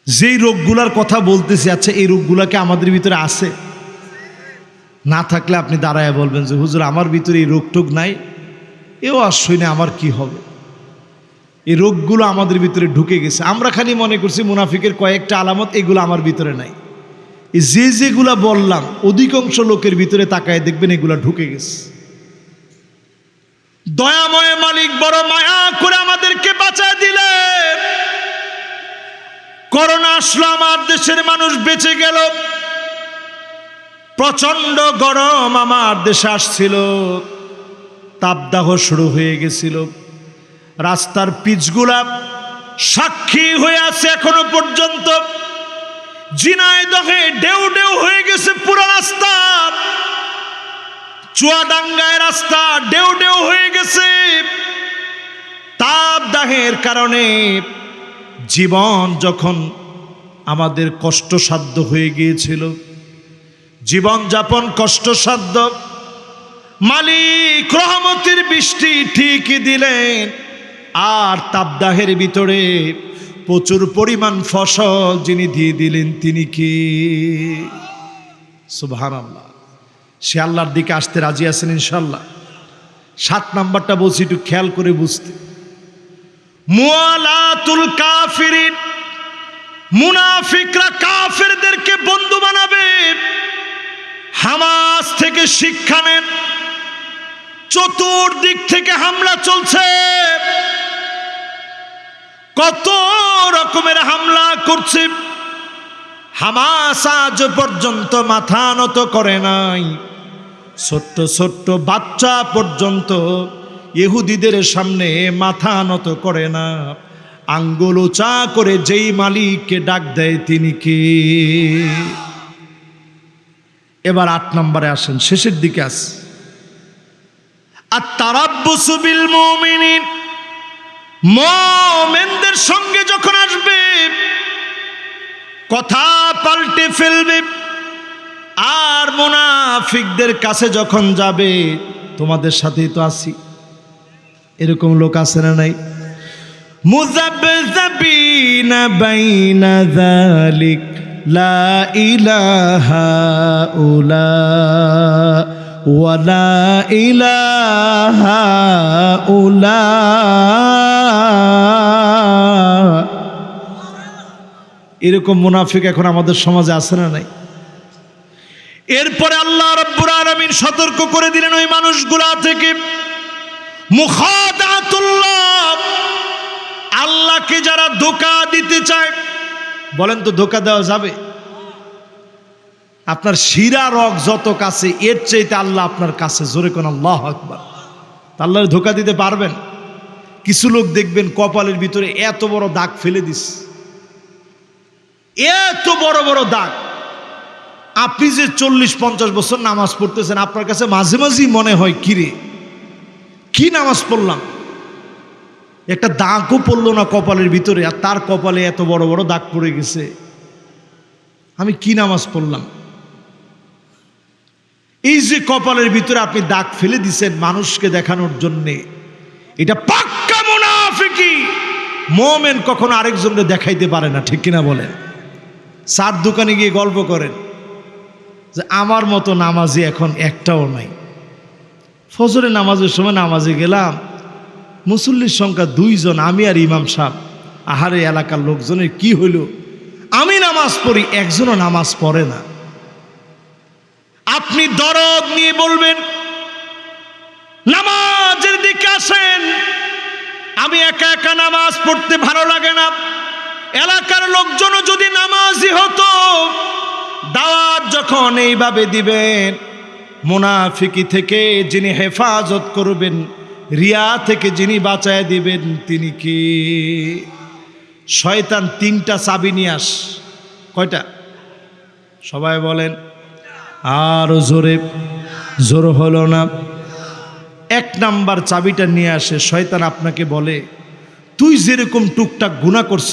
যেই রোগগুলার কথা বলতেছি, আচ্ছা এই রোগগুলাকে আমাদের ভিতরে আছে? না থাকলে আপনি দাঁড়ায় বলবেন যে হুজুর আমার ভিতরে এই রোগটোগ নাই, এও আর শুনে আমার কি হবে। এই রোগগুলো আমাদের ভিতরে ঢুকে গেছে। আমরা খালি মনে করছি মুনাফিকের কয়েকটা আলামত, এগুলো আমার ভিতরে নাই। এই যেগুলা বললাম অধিকাংশ লোকের ভিতরে তাকায় দেখবেন এগুলা ঢুকে গেছে। দয়াময় মালিক বড় মায়া করে আমাদেরকে বাঁচায় দিলেন। করোনা আসলো, আমার দেশের মানুষ বেঁচে গেল। প্রচন্ড গরম আমার দেশে আসছিল, তাপদাহ শুরু হয়ে গেছিল। রাস্তার পিচগুলা সাক্ষী হয়ে আছে এখনো পর্যন্ত। ঝিনাইদহে ঢেউ ঢেউ হয়ে গেছে পুরো রাস্তা। চুয়াডাঙ্গায় রাস্তা ঢেউ ঢেউ হয়ে গেছে। তাপদাহের কারণে জীবন যখন আমাদের কষ্টসাধ্য হয়ে গিয়েছিল, জীবন যাপন কষ্টসাধ্য, মালিক রহমতের বৃষ্টি ঠিকই দিলেন। আর তাপদাহের ভিতরে প্রচুর পরিমাণ ফসল যিনি দিয়ে দিলেন তিনি কি? সুবহানাল্লাহ। সে আল্লাহর দিকে আসতে রাজি আছেন ইনশাল্লাহ। 7 নাম্বারটা বলছি, একটু খেয়াল করে বুঝতে। মুআলাতুল কাফিরিন, মুনাফিকরা কাফেরদেরকে বন্ধু বানাবে। হামাস থেকে শিক্ষা নেন, চতুর্দিক থেকে হামলা চলছে। কত রকমের হামলা করছে। হামাস আজ পর্যন্ত মাথা নত করে নাই। ছোট্ট ছোট্ট বাচ্চা পর্যন্ত ইহুদিদের সামনে মাথা নত করে না। আঙ্গুল উঁচা করে যেই মালিককে ডাক দেয় তিনি কে? এবার 8 নম্বরে আসেন, শেষের দিকে আস। আত-তারাব্বুসু বিল মুমিনিন, মুমিনদের সঙ্গে যখন আসবে কথা পাল্টে ফেলবে। আর মুনাফিকদের কাছে যখন যাবে, তোমাদের সাথেই তো আছি, এরকম লোক আছে না নাই? মুযাবযাবিনা বাইনা যালিক লা ইলাহা উলা ওয়া লা ইলাহা উলা এরকম মুনাফিক এখন আমাদের সমাজে আছে না নাই? এরপরে আল্লাহ রাব্বুল আলামিন সতর্ক করে দিলেন ওই মানুষগুলা থেকে, মুখাদাতুল্লাহ, আল্লাহকে যারা ধোঁকা দিতে চায়। বলেন তো ধোঁকা দেওয়া যাবে? আপনার শিরা রগ যত কাছে, এর চাইতে আল্লাহ আপনার কাছে। জোরে কোন আল্লাহু আকবার। আল্লাহর ধোঁকা দিতে পারবেন? কিছু লোক দেখবেন কপালের ভিতরে এত বড় দাগ ফেলে দিস, এত বড় বড় দাগ। আপনি যে 40-50 বছর নামাজ পড়তেছেন, আপনার কাছে মাঝে মাঝেই মনে হয় কিরে কি নামাজ পড়লাম, একটা দাগও পড়লো না কপালের ভিতরে, আর তার কপালে এত বড় বড় দাগ পড়ে গেছে, আমি কি নামাজ পড়লাম। এই যে কপালের ভিতরে আপনি দাগ ফেলে দিছেন মানুষকে দেখানোর জন্যে, এটা পাক্কা মুনাফিকি। মুমিন কখনো আরেকজনকে দেখাইতে পারে না, ঠিক কিনা বলেন? চার দোকানে গিয়ে গল্প করেন যে আমার মতো নামাজি এখন একটাও নাই। ফজরে নামাজের সময় নামাজে গেলাম, মুসল্লির সংখ্যা 2 জন, আমি আর ইমাম সাহেব। আহারে এলাকার লোকজনের কি হইল, আমি নামাজ পড়ি, একজনও নামাজ পড়ে না। আপনি দরদ নিয়ে বলবেন নামাজের দিকে আসেন, আমি একা একা নামাজ পড়তে ভালো লাগে না, এলাকার লোকজনও যদি নামাজি হতো। দাওয়াত যখন এইভাবে দিবেন, মুনাফিকি থেকে যিনি হেফাজত করবেন, রিয়া থেকে যিনি বাঁচায় দিবেন, তিনি কি? শয়তান 3টা চাবি নিয়ে আস। কয়টা? সবাই বলেন, আরো জোরে। জোর হলো না। 1 নাম্বার চাবিটা নিয়ে আসে। শয়তান আপনাকে বলে তুই যেরকম টুকটাক গুনাহ করছ,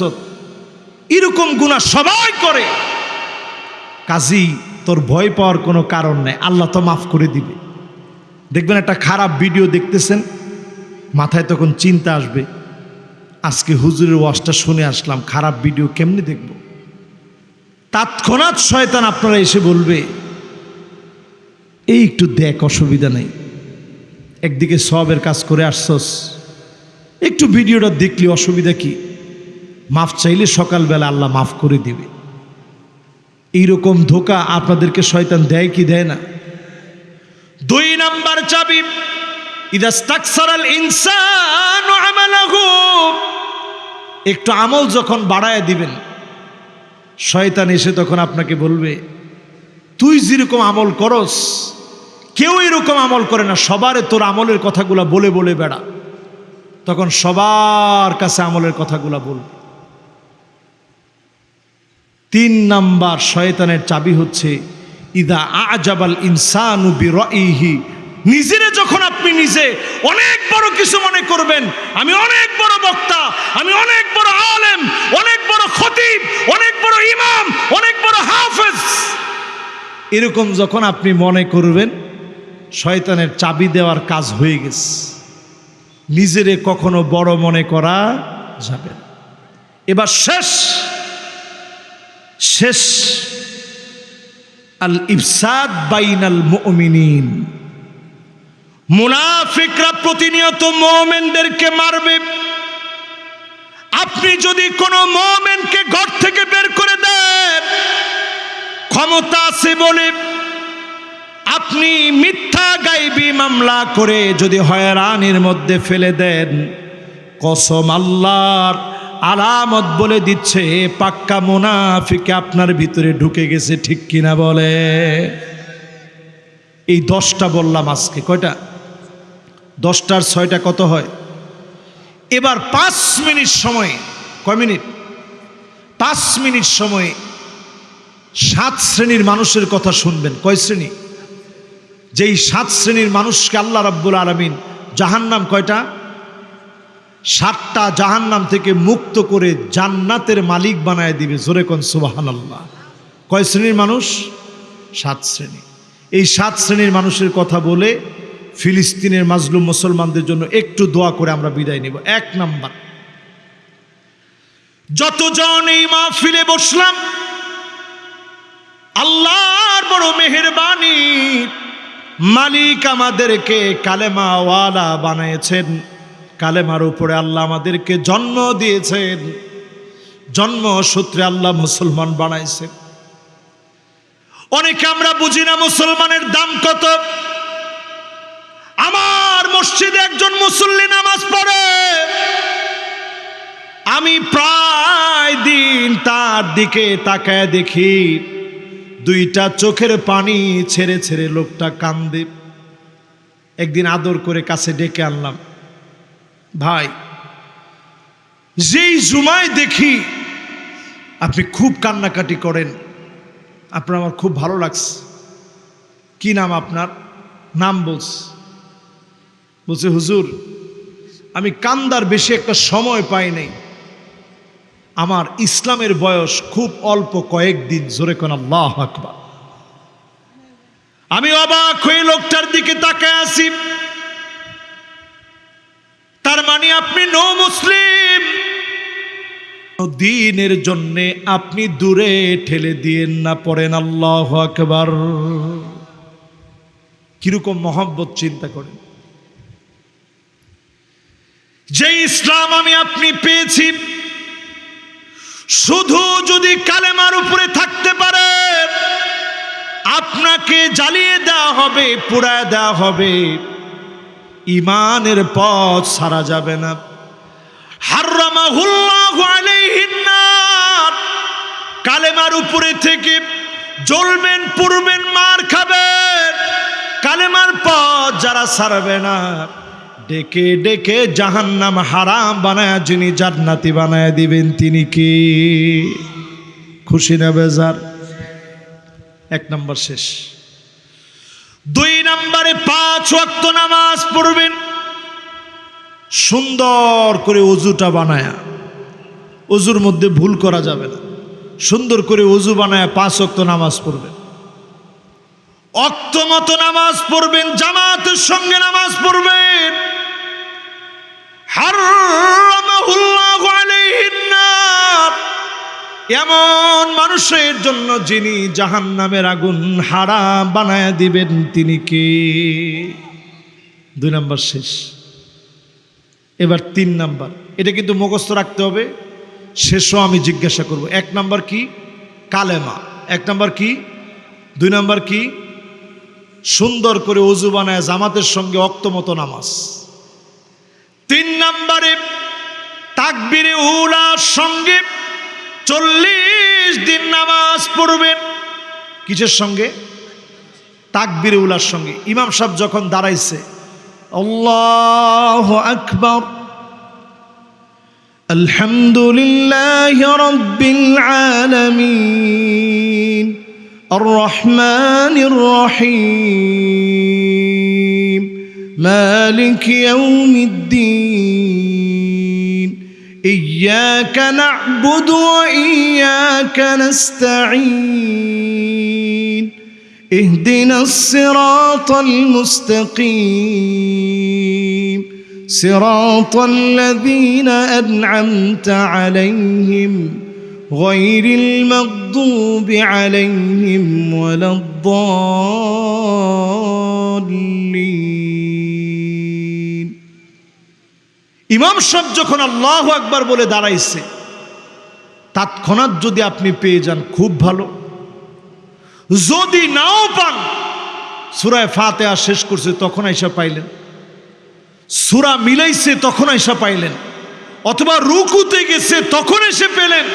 এরকম গুনাহ সবাই করে, কাজী তোর ভয় পাওয়ার কোনো কারণ নাই, আল্লাহ তো মাফ করে দিবে। দেখবেন একটা খারাপ ভিডিও দেখতেছেন, মাথায় তখন চিন্তা আসবে, আজকে হুজুরের ওয়াজটা শুনে আসলাম, খারাপ ভিডিও কেমনে দেখব? তৎক্ষণাৎ শয়তান আপনারা এসে বলবে এই একটু দেখ, অসুবিধা নেই, একদিকে সওয়াবের কাজ করে আসছস, একটু ভিডিওটা দেখলি অসুবিধা কি? মাফ চাইলে সকালবেলা আল্লাহ মাফ করে দিবে। এইরকম ধোঁকা আপনাদেরকে শয়তান দেয় কি দেয় না? 2 নাম্বার চাবি, ইদাস্তাকসারাল ইনসানু আমালাহু, একটু আমল যখন বাড়ায় দিবেন, শয়তান এসে তখন আপনাকে বলবে তুই যেরকম আমল করস কেউ এরকম আমল করে না, সবারে তোর আমলের কথাগুলা বলে বলে বেড়া। তখন সবার কাছে আমলের কথাগুলা বলবে। 3 নাম্বার শয়তানের চাবি হচ্ছে ইদা আজাবাল ইনসানু বিরাইহি, নিজেরে যখন আপনি নিজে অনেক বড় কিছু মনে করবেন, আমি অনেক বড় বক্তা, আমি অনেক বড় আলেম, অনেক বড় খতিব, অনেক বড় ইমাম, অনেক বড় হাফেজ, এরকম যখন আপনি মনে করবেন, শয়তানের চাবি দেওয়ার কাজ হয়ে গেছে। নিজেরে কখনো বড় মনে করা যাবে না। এবার শেষ আল ইফসাদ বাইনাল মুমিনিন, মুনাফিকরা প্রতিনিয়ত মুমিনদেরকে মারবে। আপনি যদি কোনো মুমিনকে ঘর থেকে বের করে দেন, ক্ষমতা আছে বলে আপনি মিথ্যা গায়বী মামলা করে যদি হয়রানির মধ্যে ফেলে দেন, কসম আল্লাহর, আলামত বলে দিচ্ছে পাক্কা মুনাফিক আপনার ভিতরে ঢুকে গেছে, ঠিক কিনা বলে? এই 10টা বললাম আজকে। কয়টা? 10টার 6টা কত হয়? এবার 5 মিনিট সময়, কয় মিনিট? 5 মিনিট সময় 7 শ্রেণীর মানুষের কথা শুনবেন। কয় শ্রেণী? যেই 7 শ্রেণীর মানুষকে আল্লাহ রাব্বুল আলামিন জাহান্নাম, কয়টা? 7টা জাহান্নাম থেকে মুক্ত করে জান্নাতের মালিক বানায় দিবে। জোরে কোন সুবহানাল্লাহ। কয় শ্রেণীর মানুষ? 7 শ্রেণী। এই 7 শ্রেণীর মানুষের কথা বলে ফিলিস্তিনের মাজলুম মুসলমানদের জন্য একটু দোয়া করে আমরা বিদায় নিব। 1 নাম্বার, যতজন এই মাহফিলে বসলাম, আল্লাহর বড় মেহেরবানি, মালিক আমাদেরকে কালেমাওয়ালা বানিয়েছেন, কালেমার উপরে আল্লাহ আমাদেরকে জন্ম দিয়েছেন। জন্মসূত্রে আল্লাহ মুসলমান বানাইছে। অনেকে আমরা বুঝি না মুসলমানের দাম কত। আমার মসজিদে একজন মুসল্লি নামাজ পড়ে, আমি প্রায় দিন তার দিকে তাকায় দেখি দুইটা চোখের পানি ছেড়ে ছেড়ে লোকটা কান্দে। একদিন আদর করে কাছে ডেকে আনলাম, ভাই যেই জুমায় দেখি আপনি খুব কান্নাকাটি করেন, আপনার আমার খুব ভালো লাগছে। কি নাম আপনার? নাম বলছে হুজুর আমি কান্দার বেশি একটা সময় পাই নাই, আমার ইসলামের বয়স খুব অল্প কয়েকদিন। জোরে কোন আল্লাহু আকবার। আমি অবাক হয়ে লোকটার দিকে তাকায় আছি। তার মানে আপনি নো মুসলিম, দিনের জন্য আপনি দূরে ঠেলে দিয়েন না, পড়েন আল্লাহু আকবার। কিরকম মহব্বত চিন্তা করেন। যে ইসলাম আমি আপনি পেয়েছি, শুধু যদি কালেমার উপরে থাকতে পারে, আপনাকে জ্বালিয়ে দেওয়া হবে, পোড়ায় দেওয়া হবে, ঈমানের পথ ছাড়া যাবে না। হারামাহুল্লাহু আলাইহিন নার, কালেমার উপরে থেকে জ্বলবেন, পুড়বেন, মার খাবেন। কালেমার পথ যারা ছাড়বে না, ডেকে ডেকে জাহান্নাম হারাম বানায় যিনি জান্নাতি বানায় দিবেন তিনি কি? খুশি না বেজার? এক নম্বর শেষ। 2 নম্বরে 5 ওয়াক্ত নামাজ পড়বেন, সুন্দর করে ওযুটা বানায়া। ওযুর মধ্যে ভুল করা যাবে না। সুন্দর করে ওযু বানায়া 5 ওয়াক্ত নামাজ পড়বেন। ওয়াক্ত মতো নামাজ পড়বেন, জামাতের সঙ্গে নামাজ পড়বেন। হারামাহুল্লাহু আলাইহিন নার, এমন মানুষের জন্য যিনি জাহান্নামের আগুন হারাম বানায় দিবেন তিনি কে? 2 নম্বর শেষ। এবার 3 নম্বর, এটা কিন্তু মুখস্থ রাখতে হবে। শেষও আমি জিজ্ঞাসা করব। 1 নম্বর কি? কালেমা। 1 নম্বর কি? 2 নম্বর কি? সুন্দর করে ওযু বানায় জামাতের সঙ্গে ওয়াক্ত মতো নামাজ। 3 নম্বরে তাকবীরে উলার সঙ্গে 40 দিন নামাজ পড়বেন। কিসের সঙ্গে? তাকবীরে উলার সঙ্গে। ইমাম সাহেব যখন দাঁড়াইছে, আল্লাহু আকবার, আলহামদুলিল্লাহি রাব্বিল আলামিন, আর রহমানির রহিম, মালিক ইয়াউমিদ্দিন, ইয়্যাকা না'বুদু ওয়া ইয়্যাকা নাস্তাঈন, ইহদিনাস সিরাতাল মুস্তাকিম, সিরাতাল লাযীনা আন'আমতা আলাইহিম গায়রিল মাগদুবি আলাইহিম ওয়ালাদ-দাল্লিন। ইমাম সাহেব যখন আল্লাহু আকবার বলে দাঁড়াইছে, তৎক্ষণাৎ যদি আপনি পেয়ে যান খুব ভালো। যদি নাও পান, সূরা ফাতিহা শেষ করছে তখন আইসা পাইলেন, সূরা মিলাইছে তখন আইসা পাইলেন, অথবা রুকুতে গেছে তখন এসে পেলেন,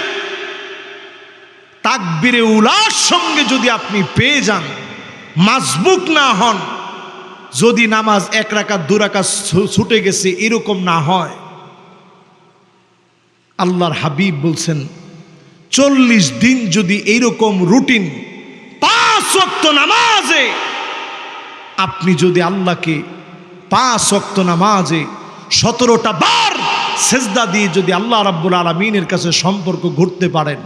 তাকবীরে উলার সঙ্গে যদি আপনি পেয়ে যান, মাসবুক না হন, যদি নামাজ 1 রাকাত 2 রাকাত ছুটে গেছে এরকম না হয়, আল্লাহর হাবিব বলছেন 40 দিন যদি এইরকম রুটিন 5 ওয়াক্ত নামাজে আপনি যদি আল্লাহকে 5 ওয়াক্ত নামাজে 17টা বার সেজদা দিয়ে যদি আল্লাহ রাব্বুল আলামিনের কাছে সম্পর্ক গড়তে পারেন,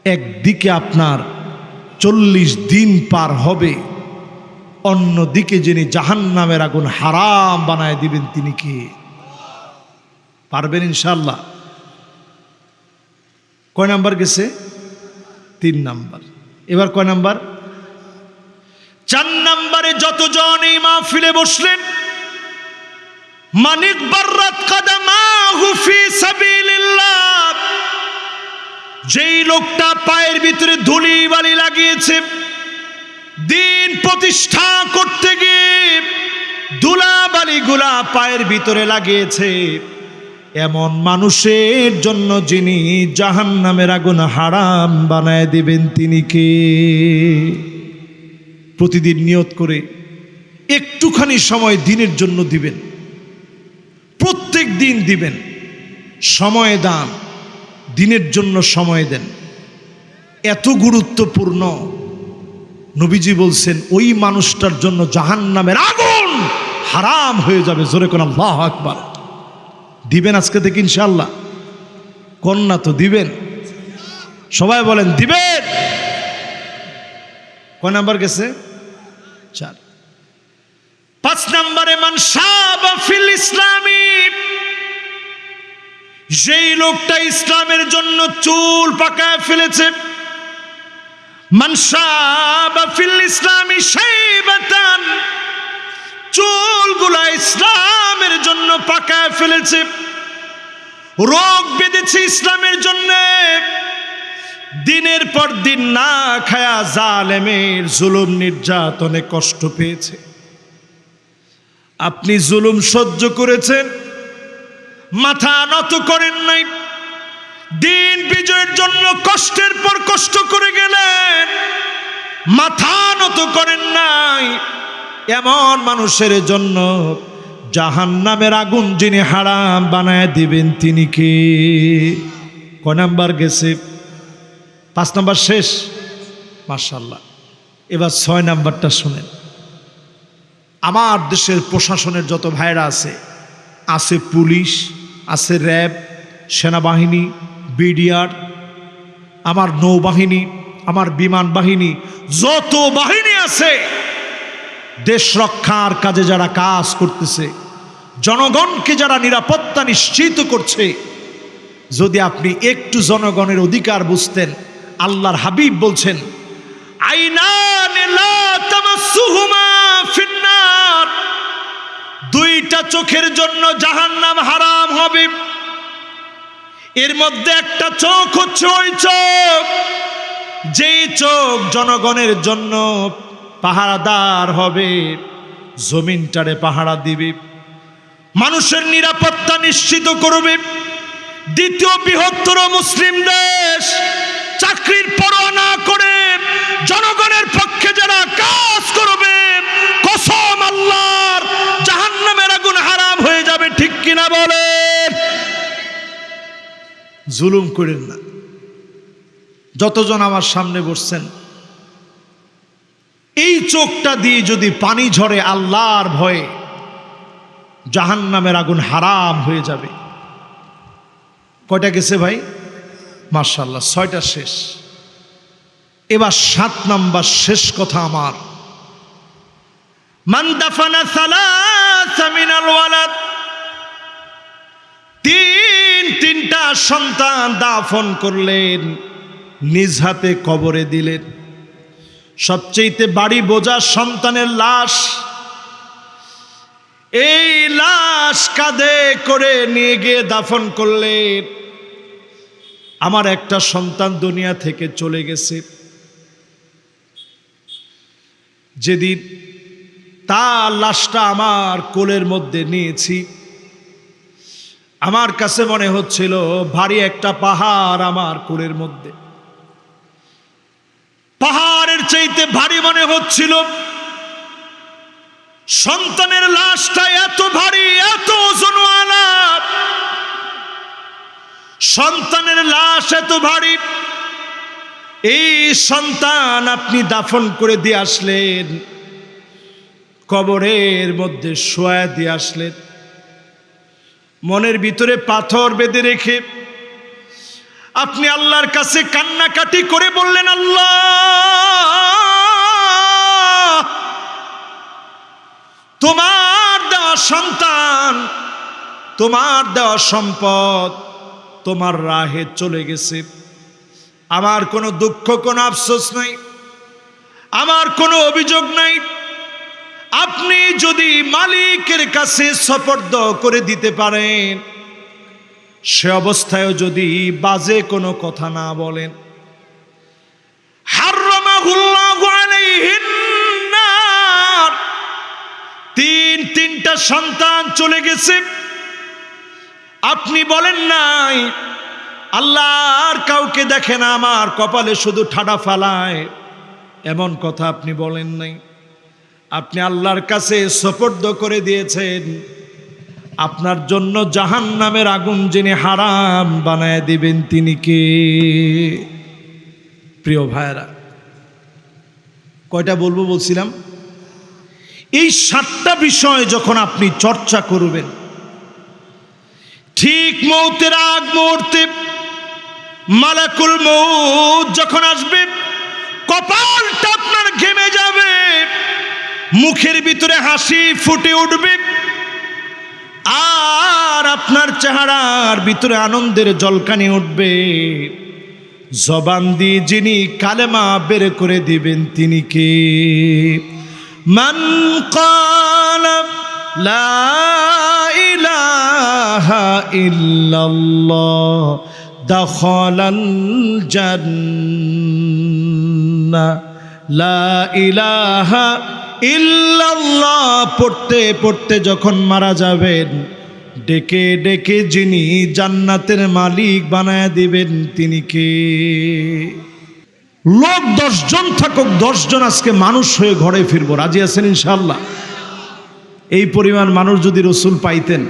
একদিকে আপনার 40 দিন পার হবে, অন্যদিকে যিনি জাহান্নামের আগুন হারাম বানায় দিবেন তিনি কে? পারবেন ইনশাআল্লাহ? কয় নাম্বার গেছে? 3 নাম্বার। এবার কয় নাম্বার? 4 নাম্বারে যতজন এই মাহফিলে বসলেন, মানিক বাররাত কাদামাহু ফি সাবিলিল্লাহ, যেই লোকটা পায়ের ভিতরে ধুলি বালি লাগিয়েছে, দিন প্রতিষ্ঠা করতে গিয়ে ধুলা বালিগুলা পায়ের ভিতরে লাগিয়েছে, এমন মানুষের জন্য যিনি জাহান্নামের আগুন হারাম বানায় দিবেন তিনি কে? প্রতিদিন নিয়ত করে একটুখানি সময় দিনের জন্য দিবেন, প্রত্যেক দিন দিবেন, সময় দান, দিনের জন্য সময় দেন। এত গুরুত্বপূর্ণ। নবীজি বলছেন ওই মানুষটার জন্য জাহান্নামের আগুন হারাম হয়ে যাবে। জোরে কোন আল্লাহু আকবার। দিবেন আজকে থেকে ইনশাআল্লাহ? কন্যা তো দিবেন, সবাই বলেন দিবেন। কয় নাম্বার গেছে? 4। 5 নম্বরে মান শাবা ফিল ইসলামি, যেই লোকটা ইসলামের জন্য চুল পাকায় ফেলেছে। মান শাবা ফিল ইসলামি শাইবাতান, চুলগুলা ইসলামের জন্য পাকায় ফেলেছে, রোগ বেঁধেছে ইসলামের জন্য, দিনের পর দিন না খায়া জালেমের জুলুম নির্যাতনে কষ্ট পেয়েছে। আপনি জুলুম সহ্য করেছেন, মাথা নত করেন নাই, দিন বিজয়ের জন্য কষ্টের পর কষ্ট করে গেলেন, মাথা নত করেন নাই। এমন মানুষের জন্য জাহান্নামের আগুন যিনি হারাম বানায় দিবেন তিনি কে? কয় নাম্বার গেছে? 5 নাম্বার শেষ। মাশাআল্লাহ। এবার 6 নাম্বারটা শুনেন। আমার দেশের প্রশাসনের যত ভাইরা আছে, আছে পুলিশ, আছে র্যাব, সেনাবাহিনী, বিডিআর, আমার নৌবাহিনী, আমার বিমান বাহিনী, যত বাহিনী আছে, দেশ রক্ষার কাজে যারা কাজ করতেছে, জনগণকে যারা নিরাপত্তা নিশ্চিত করছে, যদি আপনি একটু জনগণের অধিকার বুঝতেন, আল্লাহর হাবিব বলছেন আইনান লা তামাসসুহুমা ফিন্নার, 2টা চোখের জন্য জাহান্নাম হারাম হবে। এর মধ্যে একটা চোখ হচ্ছে ওই চোখ, যেই চোখ জনগণের জন্য পাহারাদার হবে, জমিনটারে পাহারা দিবে, মানুষের নিরাপত্তা নিশ্চিত করবে। দ্বিতীয় বৃহত্তর মুসলিম দেশ, চাকরির পরোয়া না করে জনগণের পক্ষে যারা কাজ করবে, কসম আল্লাহর, জাহান্নামের আগুন হারাম হয়ে যাবে। ঠিক কিনা বলেন? জুলুম করেন না। যতজন আমার সামনে বসছেন, এই চোখটা দিয়ে যদি পানি ঝরে আল্লাহর ভয়ে, জাহান্নামের আগুন হারাম হয়ে যাবে। কয়টা গেছে ভাই? মাশাআল্লাহ, 6টা শেষ। এবার 7 নাম্বার শেষ কথা আমার। মান দাফানা সালাসা মিনাল ওয়ালাদ, 3টা সন্তান দাফন করলেন, নিজ হাতে কবরে দিলেন। সবচেয়ে বাড়ি বোঝা সন্তানের লাশ। এই লাশ কাঁধে করে নিয়ে গিয়ে দাফন করলেন। আমার একটা সন্তান দুনিয়া থেকে চলে গেছে, যেদিন তার লাশটা আমার কোলের মধ্যে নিয়েছি, আমার কাছে মনে হচ্ছিল ভারী একটা পাহাড় আমার কোলের মধ্যে। পাহাড়ের চাইতে ভারী মনে হচ্ছিল। সন্তানের লাশটা এত ভারী, এত ওজনওয়ালা, সন্তানের লাশ এত ভারী। এই সন্তান আপনি দাফন করে দিয়ে আসলেন, কবরের মধ্যে শোয়া দিয়ে আসলেন, মনের ভিতরে পাথর বেঁধে রেখে আপনি আল্লাহর কাছে কান্নাকাটি করে বললেন, আল্লাহ, তোমার দেওয়া সন্তান, তোমার দেওয়া সম্পদ তোমার রাহে চলে গেছে। আমার কোনো দুঃখ, কোনো আফসোস নাই, আমার কোনো অভিযোগ নাই। আপনি যদি মালিকের কাছে সুপর্দ করে দিতে পারেন, সে অবস্থায়ও যদি বাজে কোনো কথা না বলেন, হারামাহুল্লাহু আলাইহিন নার, তিনটা সন্তান চলে গেছে, আপনি বলেন নাই আল্লাহ আর কাউকে দেখে না, আমার কপালে শুধু ঠাডা ফালায়, এমন কথা আপনি বলেন নাই। আপনি আল্লাহর কাছে সুপর্দ করে দিয়েছেন, আপনার জন্য জাহান্নামের আগুন যিনি হারাম বানায় দিবেন তিনি কে? প্রিয় ভাইরা, কয়টা বলবো বলছিলাম? এই 7টা বিষয় যখন আপনি চর্চা করবেন, ঠিক মৌতের আগ মুহূর্তে মালাকুল মউত যখন আসবে, কপালটা আপনার ঘেমে যাবে, মুখের ভিতরে হাসি ফুটে উঠবে, আর আপনার চেহারার ভিতরে আনন্দের ঝলকানি উঠবে। জবান দিয়ে যিনি কালেমা বের করে দিবেন তিনি কে? মান ক্বালা লা ইলাহা ইল্লাল্লাহ দাখালাল জান্নাহ। লা ইলাহা ইল্লাল্লাহ পড়তে পড়তে যখন মারা যাবেন, ডেকে ডেকে যিনি জান্নাতের মালিক বানায় দিবেন তিনি কে? লোক 10 জন থাকুক, 10 জন আজকে মানুষ হয়ে ঘরে ফিরবো, রাজি আছেন ইনশাআল্লাহ? এই পরিমাণ মানুষ যদি রসুল পাইতেন,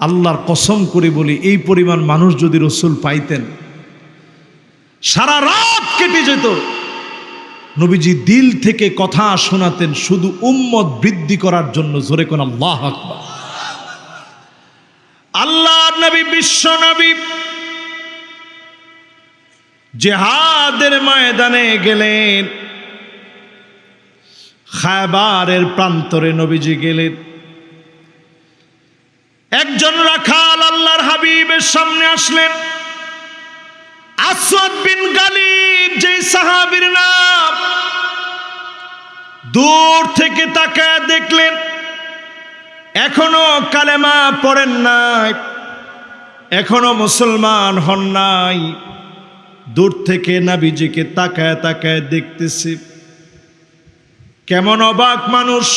আল্লাহর কসম করে বলি, এই পরিমাণ মানুষ যদি রসুল পাইতেন, সারা রাত কেটে যেত। নবীজি দিল থেকে কথা শোনাতেন শুধু উম্মত বৃদ্ধি করার জন্য। জোরে কোন আল্লাহু আকবার। আল্লাহর নবী, বিশ্ব নবী জিহাদের ময়দানে গেলেন, খায়বারের প্রান্তরে নবীজি গেলেন। একজন রাখাল আল্লাহর হাবিবের সামনে আসলেন, আসওয়াদ বিন গালিব, যে সাহাবীর নাম। দূর থেকে তাকায় দেখলেন এখনো কালেমা পড়েন নাই, এখনো মুসলমান হন নাই। দূর থেকে নবীজিকে তাকায় তাকায় দেখতেছে। কেমন অবাক মানুষ!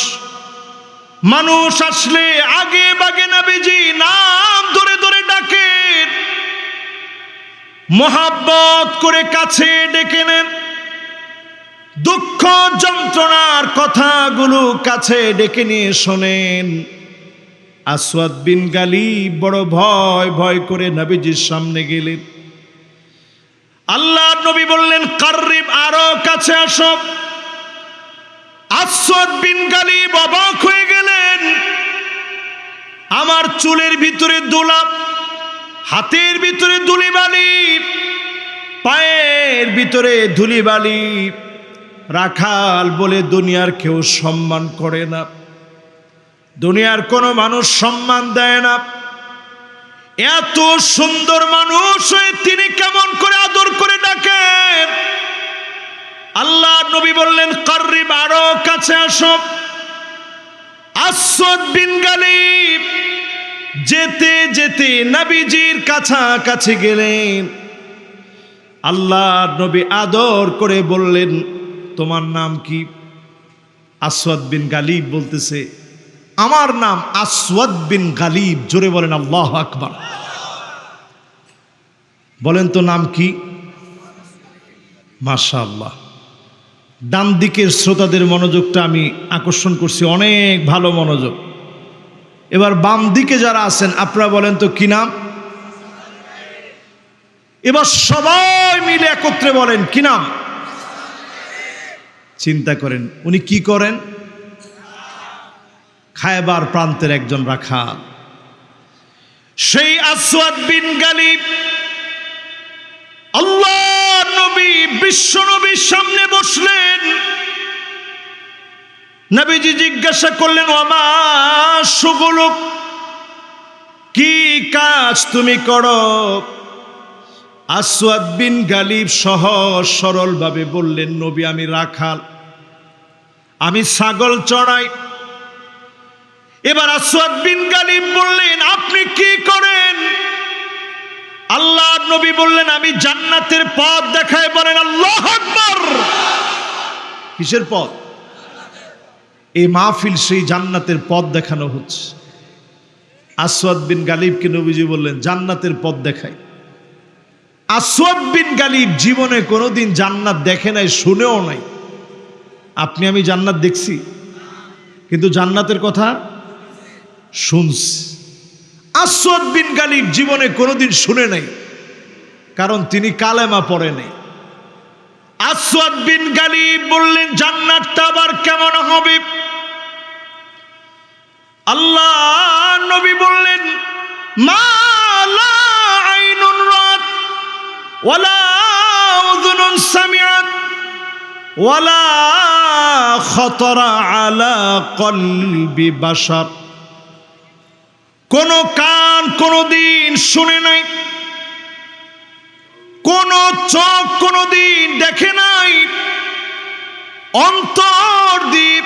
মানুষ আসলে আগে বাগে নবীজি নাম ধরে ধরে ডাকে, মোহাব্বত করে কাছে ডেকে নেন, দুঃখ যন্ত্রণার কথাগুলো কাছে ডেকে নিয়ে শোনেন। আসওয়াদ বিন গালিব বড় ভয় ভয় করে নবীজির সামনে গেলেন। আল্লাহর নবী বললেন, কাররিব, আরো কাছে আসো। আসওয়াদ বিন গালিব অবাক হয়ে গেলেন। আমার চুলের ভিতরে দোলাপ, হাতের ভিতরে ধুলিবালি, পায়ের ভিতরে ধুলিবালি, রাখাল বলে দুনিয়ার কেউ সম্মান করে না, দুনিয়ার কোনো মানুষ সম্মান দেয় না। এত সুন্দর মানুষ হয়ে তিনি কেমন করে আদর করে ডাকেন? আল্লাহ নবী বললেন, কাররিব, আরো কাছে আসো। আসওয়াদ বিন গালিব যেতে যেতে নবীজির কাছাকাছি গেলেন। আল্লাহ নবী আদর করে বললেন, তোমার নাম কি? আসওয়াদ বিন গালিব বলতেছে, আমার নাম আসওয়াদ বিন গালিব। জোরে বলেন আল্লাহু আকবার। বলেন তো নাম কি? মাশাআল্লাহ। ডান দিকের শ্রোতাদের মনোযোগটা আমি আকর্ষণ করছি, অনেক ভালো মনোযোগ। এবার বাম দিকে যারা আছেন আপনারা বলেন তো কি নাম? এবার সবাই মিলে একত্রে বলেন কি নাম? চিন্তা করেন উনি কি করেন? খায়বার প্রান্তের একজন রাখাল। সেই আসওয়াদ বিন গালিব আল্লাহ নবী বিশ্ব নবীর সামনে বসলেন। নবীজি জিজ্ঞাসা করলেন, ওমা শুগুলুক, কি কাজ তুমি করো? আসওয়াদ বিন গালিব সহজ সরল ভাবে বললেন, নবী আমি রাখাল, আমি ছাগল চড়াই। এবার আসওয়াদ বিন গালিব বললেন, আপনি কি করেন? আল্লাহর নবী বললেন, আমি জান্নাতের পথ দেখাই। বলেন আল্লাহু আকবার। কিসের পথ? এই মাহফিল সেই জান্নাতের পথ দেখানো হচ্ছে। আসওয়াদ বিন গালিবকে নবীজি বললেন, জান্নাতের পথ দেখাই। আসওয়াদ বিন গালিব জীবনে কোনোদিন জান্নাত দেখে নাই, শুনেও নাই। আপনি আমি জান্নাত দেখছি, কিন্তু জান্নাতের কথা শুনছি। আসওয়াদ বিন গালিব জীবনে কোনোদিন শুনে নাই, কারণ তিনি কালেমা পড়ে নাই। আসওয়াদ বিন গালিব বললেন, জান্নাতটা আবার কেমন হবে? আল্লাহ নবী বললেন, মা লা আইনুন রাত ওয়ালা উযুনুন সামিআত ওয়ালা খাতারা আলা কলবি বাশার। কোন কান কোনদিন শুনে নাই, কোন চোখ কোনদিন দেখে নাই, অন্তর দ্বীপ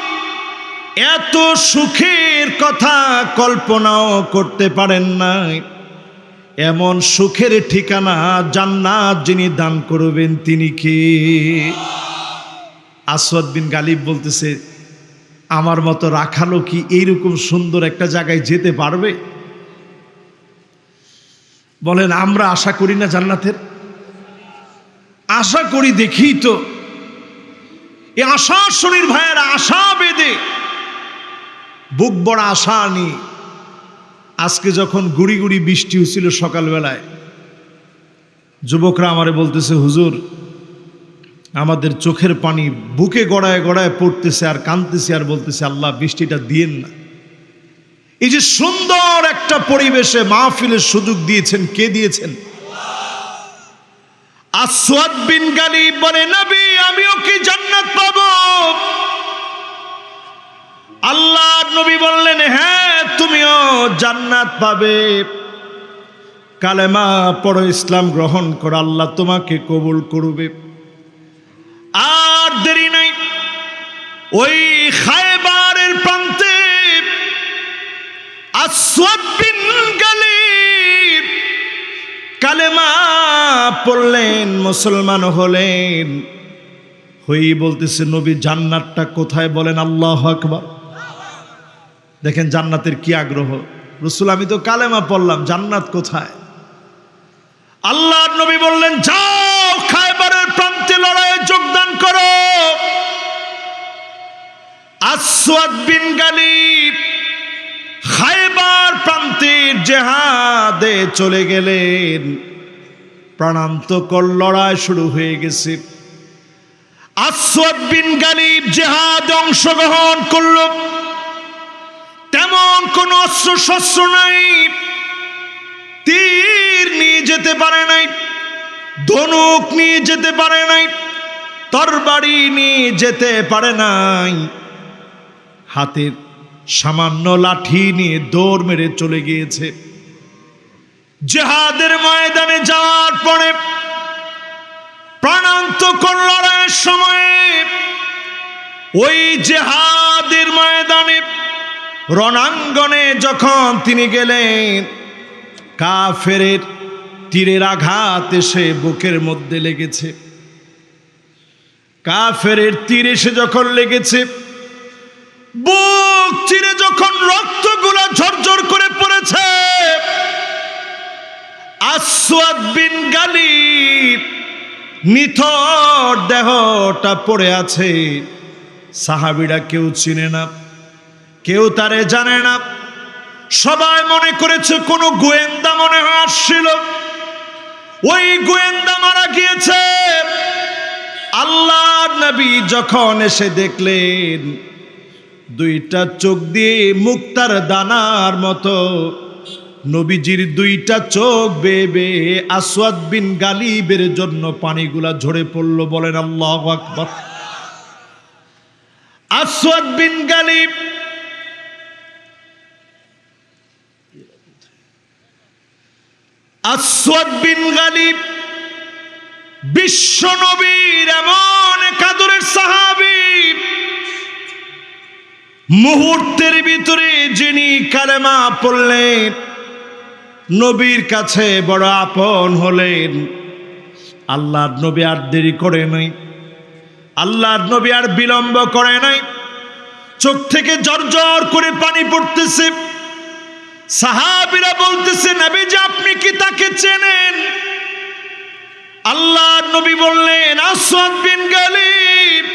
এত সুখের কথা কল্পনাও করতে পারেন নাই। এমন সুখের ঠিকানা জান্নাত যিনি দান করবেন তিনি কে? আসওয়াদ বিন গালিব বলতেছে, আমার মতো রাখালো কি এইরকম সুন্দর একটা জায়গায় যেতে পারবে? বলেন, আমরা আশা করি না জান্নাতের? আশা করি, দেখি তো এই আশা শরীর ভাইয়েরা, আশা বেদে বুক বড় আশা নি। আজকে যখন গুড়ি গুড়ি বৃষ্টি হচ্ছিল সকালবেলায়, যুবকরা আমারে বলতেছে, হুজুর আমাদের চোখের পানি বুকে গড়ায় গড়ায় পড়তেছে, আর কাঁদতেছে, আর বলতেছে, আল্লাহ বৃষ্টিটা দিয়েন না। এই যে সুন্দর একটা পরিবেশে মাহফিলের সুযোগ দিয়েছেন, কে দিয়েছেন? আসওয়াদ বিন গালিব বলে, নবী আমিও কি জান্নাত পাবো? আল্লাহর নবী বললেন, হ্যাঁ তুমিও জান্নাত পাবে। কালেমা পড়ো, ইসলাম গ্রহণ করো, আল্লাহ তোমাকে কবুল করবে। আর দেরি নাই, ওই খায়বারের প্রান্তে আসওয়াদ বিন গালিব কালেমা পড়লেন, মুসলমান হলেন। হই বলতেছে, নবী জান্নাতটা কোথায়? বলেন আল্লাহু আকবার। দেখেন জান্নাতের কি আগ্রহ। রাসূল, আমি তো কালেমা পড়লাম, জান্নাত কোথায়? আল্লাহর নবী বললেন, যাও খায়বারের প্রান্তে লড়াইয়ে যোগদান করো। আসওয়াদ বিন গালিব খায়বার প্রান্তের জিহাদে চলে গেলেন। প্রাণান্তকর লড়াই শুরু হয়ে গেছে। আসওয়াদ বিন গালিব জিহাদে অংশগ্রহণ করল। তেমন কোন অস্ত্র শস্ত্র নাই, তীর নিয়ে যেতে পারে নাই, ধনুক নিয়ে যেতে পারে নাই, তরবারি নিয়ে যেতে পারে নাই। হাতের সামান্য লাঠি নিয়ে দৌড় মেরে চলে গিয়েছে। জিহাদের ময়দানে যাওয়ার পরে প্রাণান্তকর লড়াইয়ের সময়ে ওই জিহাদের ময়দানে রণাঙ্গনে যখন তিনি গেলেন, কাফেরের তীরের আঘাত এসে বুকের মধ্যে লেগেছে। কাফেরের তীর এসে যখন লেগেছে, বুক চিরে যখন রক্তগুলো ঝরঝর করে পড়েছে, আসওয়াদ বিন গালিব নিথর দেহটা পড়ে আছে। সাহাবীরা কেউ চিনে না, কেউ তারে জানে না। সবাই মনে করেছে কোনো গোয়েন্দা মনে হয় আসছিল, ওই গোয়েন্দা মারা গিয়েছে। আল্লাহর নবী যখন এসে দেখলেন, দুইটা চোখ দিয়ে মুক্তার দানার মতো নবীজির দুইটা চোখ বেয়ে বেয়ে আসওয়াদ বিন গালিবের জন্য পানিগুলা ঝরে পড়ল। বলেন আল্লাহু আকবার। আসওয়াদ বিন গালিব বিশ্ব নবীর এমন এক আদরের সাহাবী, মুহূর্তের ভিতরে যিনি কালেমা পড়লেন, নবীর কাছে বড় আপন হলেন। আল্লাহর নবী আর দেরি করে নাই, আল্লাহর নবী আর বিলম্ব করে নাই। চোখ থেকে ঝরঝর করে পানি পড়তেছে। সাহাবীরা বলতেছে, নবীজি আপনি কি তাকে চেনেন? আল্লাহর নবী বললেন, আসওয়াদ বিন গালিব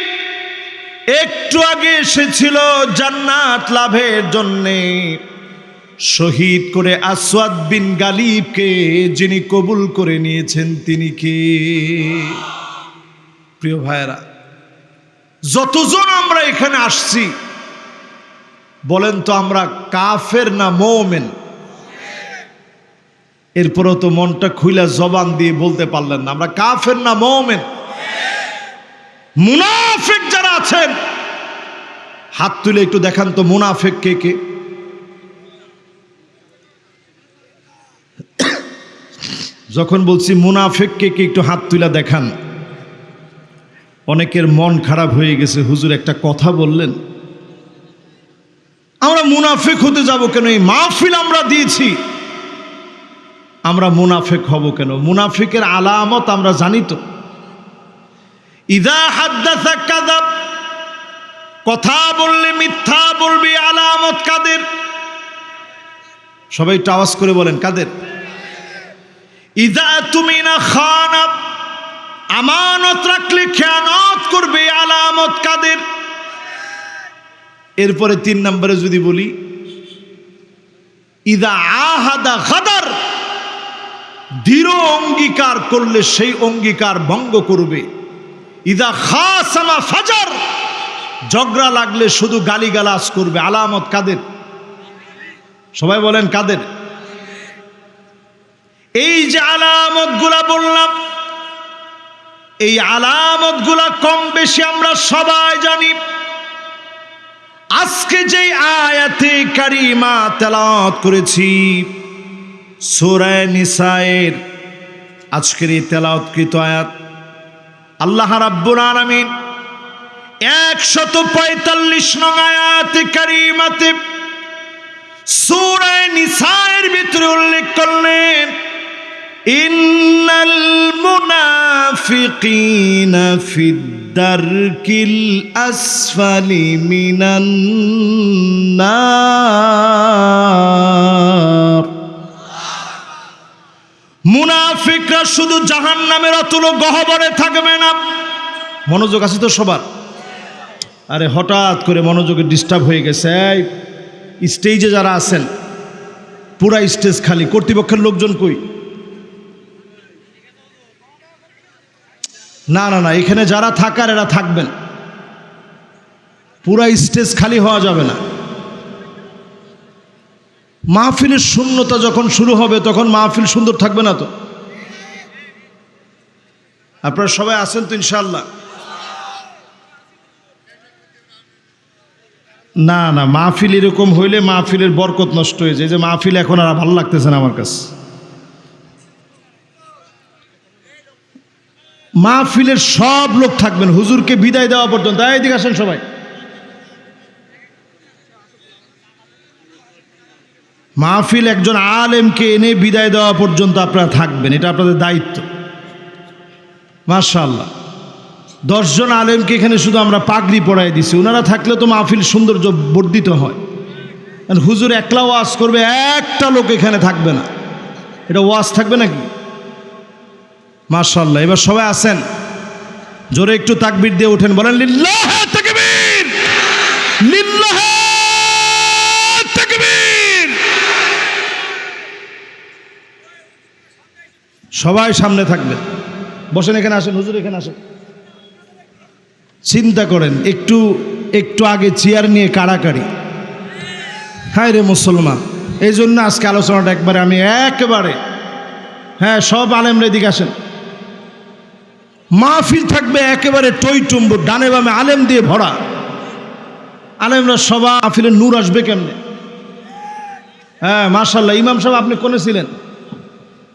একটু আগে এসেছিল জান্নাত লাভের জন্যে। শহীদ করে আসওয়াদ বিন গালিবকে যিনি কবুল করে নিয়েছেন তিনি কে? প্রিয় ভাইরা, যতজন আমরা এখানে আসছি, বলেন তো আমরা কাফের না মুমিন? এরপরও তো মনটা খুইলা জবান দিয়ে বলতে পারলেন না আমরা কাফের না মুমিন। মুনাফিক যারা আছেন হাত তুলে একটু দেখান তো, মুনাফিক কে কে? যখন বলছি মুনাফিক কে কে একটু হাত তুলে দেখান। অনেকের মন খারাপ হয়ে গেছে, হুজুর একটা কথা বললেন, আমরা মুনাফিক হতে যাব কেন? এই মাহফিল আমরা দিয়েছি, আমরা মুনাফিক হব কেন? মুনাফিকের আলামত আমরা জানি তো। ইযা হাদ্দাসা কাযাব, কথা বললে মিথ্যা বলবে। আলামত কাদের? সবাই একটু আওয়াজ করে বলেন, কাদের? ইযা তুমিনা খানা, আমানত রাখলে খেয়ানত করবে। আলামত কাদের? এরপরে 3 নম্বরে যদি বলি, ইযা আহাদা গাদার, দৃঢ় অঙ্গীকার করলে সেই অঙ্গীকার ভঙ্গ করবে। ইযা খাসামা ফাজার, ঝগড়া লাগলে শুধু গালিগালাজ করবে। আলামত কাদের? সবাই বলেন কাদের? এই যে আলামতগুলা বললাম, এই আলামতগুলা কম বেশি আমরা সবাই জানি। আজকে যে আয়াতে কারিমা তেলাওয়াত করেছি সূরা নিসায়ের আজকের এই তেলাওয়াতকৃত আয়াত, আল্লাহ রাব্বুল আলামিন 145 নং আয়াতে কারিমাতে সূরা নিসায়ের ভিতরে উল্লেখ করলেন, ইন্নাল মুনাফিকিনা ফিদ-দারকিল আসফালি মিনান নার। মুনাফিকরা শুধু জাহান্নামের অতল গহ্বরে থাকবে না। মনোযোগ আছে তো সবার? আরে হঠাৎ করে মনোযোগে ডিস্টার্ব হয়ে গেছে। স্টেজে যারা আছেন, পুরা স্টেজ খালি, কর্তৃপক্ষের লোকজন কই? না না না, এখানে যারা থাকার এরা থাকবেন, পুরা স্টেজ খালি হওয়া যাবে না। মাহফিলের শূন্যতা যখন শুরু হবে তখন মাহফিল সুন্দর থাকবে না তো। আপনারা সবাই আছেন তো ইনশাআল্লাহ? না না, মাহফিল এরকম হইলে মাহফিলের বরকত নষ্ট হয়ে যায়। যে মাহফিল এখন আর ভালো লাগতেছে না আমার কাছে। মাহফিলের সব লোক থাকবেন হুজুরকে বিদায় দেওয়া পর্যন্ত। এদিকে আসেন সবাই। মাহফিল একজন আলেমকে এনে বিদায় দেওয়া পর্যন্ত আপনারা থাকবেন, এটা আপনাদের দায়িত্ব। মাশাআল্লাহ, 10 জন আলেমকে এখানে শুধু আমরা পাগড়ি পরাই দিছি। ওনারা থাকলে তো মাহফিল সৌন্দর্য বর্ধিত হয়। হুজুর একলা ওয়াজ করবে, একটা লোক এখানে থাকবে না, এটা ওয়াজ থাকবে নাকি? মাশাআল্লাহ, এবার সবাই আছেন, জোরে একটু তাকবীর দিয়ে ওঠেন, বলেন লিল্লাহে তাকবীর, লিল্লাহে তাকবীর। সবাই সামনে থাকবেন, বসেন, এখানে আসেন, হুজুর এখানে আসেন। চিন্তা করেন, একটু একটু আগে চেয়ার নিয়ে কাড়াকাড়ি। হায় রে মুসলমান, এই জন্য আজকে আলোচনাটা একবারে আমি একেবারে, হ্যাঁ সব আলেমরা দিকে আসেন। মাহফিল থাকবে একেবারে টইটুম্বুর, ডানে বামে আলেম দিয়ে ভরা। আলেমরা সবাই, মাহফিলের নূর আসবে কেমনে? হ্যাঁ মাশাআল্লাহ। ইমাম সাহেব আপনি কোনে ছিলেন?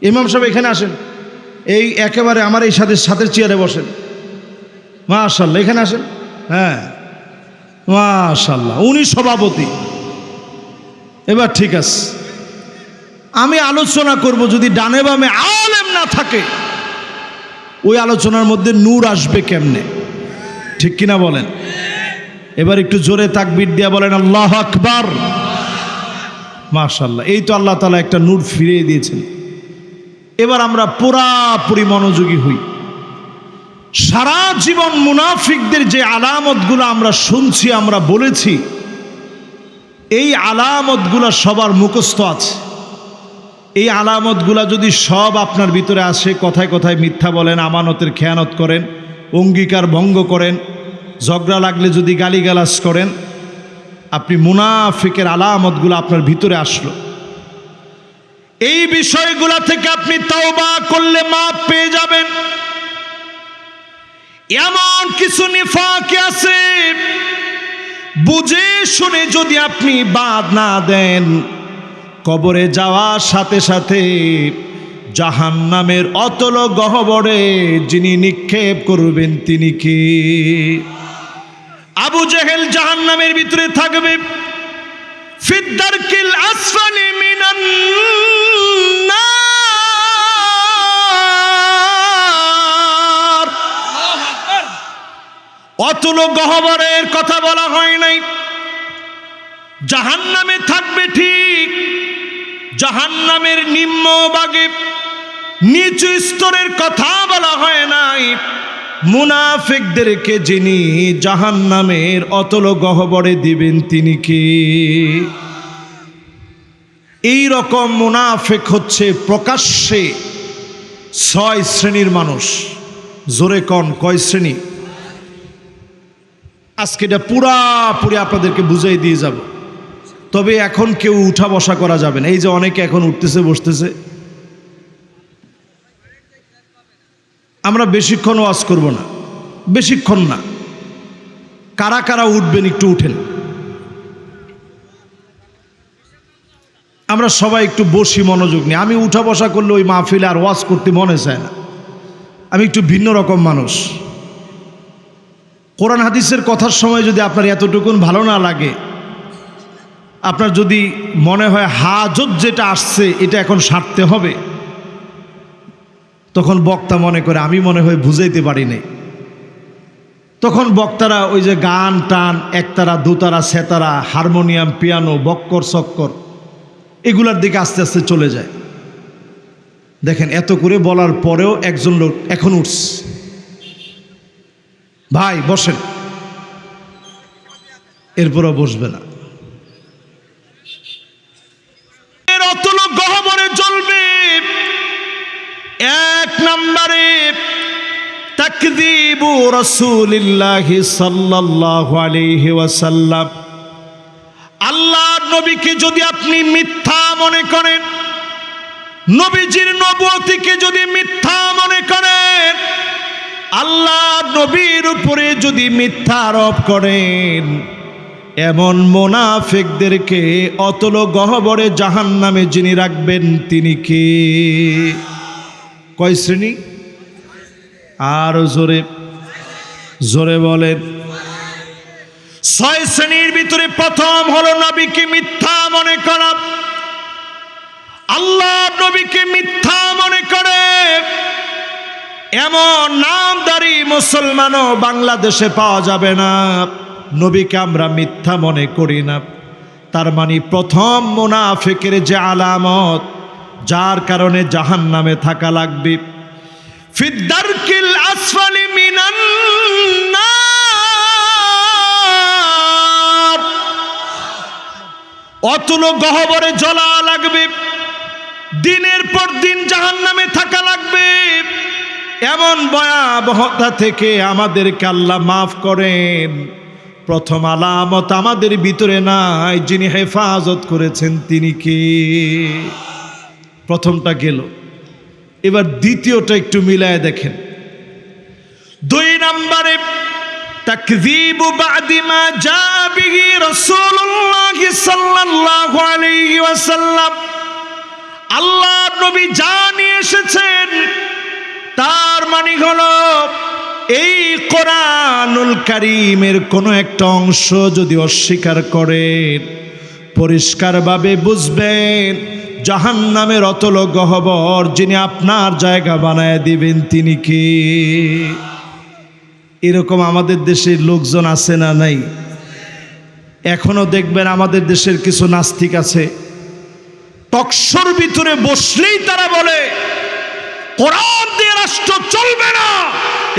ইমাম সাহেব এখানে আসেন, এই একেবারে আমার এই সাথে চেয়ারে বসেন। মাশাআল্লাহ, এখানে আসেন। হ্যাঁ মাশাআল্লাহ, উনি সভাপতি। এবার ঠিক আছে, আমি আলোচনা করব, যদি ডানে বামে আলেম না থাকে ওই আলোচনার মধ্যে নূর আসবে কেমনে? ঠিক কিনা বলেন? এবার একটু জোরে তাকবীর দিয়া বলেন আল্লাহু আকবার। মাশাআল্লাহ, এই তো আল্লাহ তাআলা একটা নূর ফিরিয়ে দিয়েছেন। এবার আমরা পুরাপুরি মনোযোগী হই। সারা জীবন মুনাফিকদের যে আলামতগুলো আমরা শুনছি, আমরা বলেছি, এই আলামতগুলো সবার মুখস্থ আছে। এই আলামতগুলা যদি সব আপনার ভিতরে আসে, কথায় কথায় মিথ্যা বলেন, আমানতের খেয়ানত করেন, অঙ্গীকার ভঙ্গ করেন, ঝগড়া লাগলে যদি গালিগালাজ করেন, আপনি মুনাফিকের আলামতগুলো আপনার ভিতরে আসলো। এই বিষয়গুলা থেকে আপনি তওবা করলে মাপ পেয়ে যাবেন। এমন কিছু নিফাক আছে, বুঝে শুনে যদি আপনি বাদ না দেন, কবরে যাওয়ার সাথে সাথে জাহান্নামের অতল গহ্বরে যিনি নিক্ষেপ করবেন তিনি কি? আবু জেহেল জাহান্নামের ভিতরে থাকবে, ফিদ্দারকিল আসফালি মিনান নার। অতল গহ্বরের কথা বলা হয় নাই, জাহান্নামে থাকবে ঠিক, জাহান্নামের নিম্ন ভাগে নিচু স্তরের কথা বলা হয় নাই। মুনাফিকদেরকে যিনি জাহান্নামের অতল গহ্বরে দিবেন তিনি কি? এই রকম মুনাফিক হচ্ছে প্রকাশ্যে 6 শ্রেণীর মানুষ। জোরে কোন কয় শ্রেণী? আজকে এটা পুরাপুরি আপনাদেরকে বুঝাই দিয়ে যাব। তবে এখন কেউ উঠা বসা করা যাবে না। এই যে অনেকে এখন উঠতেছে বসতেছে, আমরা বেশিক্ষণ ওয়াজ করব না, বেশিক্ষণ না। কারা কারা উঠবেন একটু উঠেন, আমরা সবাই একটু বসি, মনোযোগ নিয়ে। আমি উঠা বসা করলে ওই মাহফিলে আর ওয়াজ করতে মনে চায় না। আমি একটু ভিন্ন রকম মানুষ। কোরআন হাদিসের কথার সময় যদি আপনার এতটুকুন ভালো না লাগে, আপনার যদি মনে হয় হাজত যেটা আসছে এটা এখন সারতে হবে, তখন বক্তা মনে করে আমি মনে হয় বুঝাইতে পারি নাই। তখন বক্তারা ওই যে গান টান, একতারা দুতারা সেতারা, হারমোনিয়াম, পিয়ানো, বক্কর চক্কর, এগুলার দিকে আস্তে আস্তে চলে যায়। দেখেন, এত করে বলার পরেও একজন লোক এখন উঠছে। ভাই বসেন, এরপরও বসবে না। অতল গহ্বরে জ্বলবে। 1 নম্বরে তাকযীবু রাসূলিল্লাহি সাল্লাল্লাহু আলাইহি ওয়াসাল্লাম। আল্লাহর নবীকে যদি আপনি মিথ্যা মনে করেন, নবীজির নবুয়তিকে যদি মিথ্যা মনে করেন, আল্লাহর নবীর উপরে যদি মিথ্যা আরোপ করেন, এমন মুনাফিকদেরকে অতল গহ্বরে জাহান্নামে যিনি রাখবেন তিনি কে? কয় শ্রেণী? আর জোরে জোরে বলেন। 6 শ্রেণীর ভিতরে প্রথম হলো নবীকে মিথ্যা মনে করা। আল্লাহ নবীকে মিথ্যা মনে করে এমন নামধারী মুসলমানও বাংলাদেশে পাওয়া যাবে না। নবীকে আমরা মিথ্যা মনে করি না, তার মানে প্রথম মুনাফিকের যে আলামত, যার কারণে জাহান্নামে থাকা লাগবে। ফিদ্দারকিল আসফালি মিনান নার। অতল গহ্বরে জ্বলা লাগবে, দিনের পর দিন জাহান্নামে থাকা লাগবে। এমন ভয়াবহতা থেকে আমাদেরকে আল্লাহ মাফ করেন। প্রথম আলামত আমাদের ভিতরে নাই, যিনি হেফাজত করেছেন তিনি কে? প্রথমটা গেল, এবার দ্বিতীয়টা একটু মিলায় দেখেন। 2 নম্বরে তাকযীবু বাদি মা জা বিহি রাসূলুল্লাহ সাল্লাল্লাহু আলাইহি ওয়াসাল্লাম। আল্লাহ নবী যা নিয়ে এসেছেন তার মানে হলো এই কোরআনুল কারীমের কোনো একটা অংশ যদি অস্বীকার করেন, পরিষ্কারভাবে বুঝবেন জাহান্নামের অতল গহ্বর যিনি আপনার জায়গা বানায় দিবেন তিনি কে। এরকম আমাদের দেশের লোকজন আছে না নাই? এখনো দেখবেন আমাদের দেশের কিছু নাস্তিক আছে, টকশোর ভিতরে বসলেই তারা বলে কোরআন দিয়ে রাষ্ট্র চলবে না।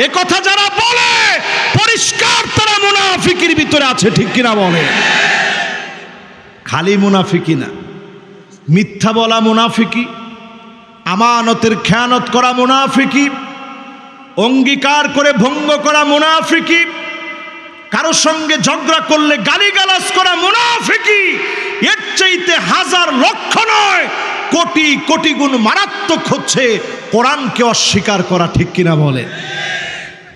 এ কথা যারা বলে পরিষ্কার তারা মুনাফিকের ভিতরে আছে, ঠিক কিনা বলে? খালি মুনাফিকি না, মিথ্যা বলা মুনাফিকি, আমানতের খেয়ানত করা মুনাফিকি, অঙ্গীকার করে ভঙ্গ করা মুনাফিকি, কারো সঙ্গে ঝগড়া করলে গালিগালাজ করা মুনাফিকি। এর চাইতে হাজার লক্ষ নয় কোটি কোটি গুণ মারাত্মক হচ্ছে কোরআনকে অস্বীকার করা, ঠিক কিনা বলে?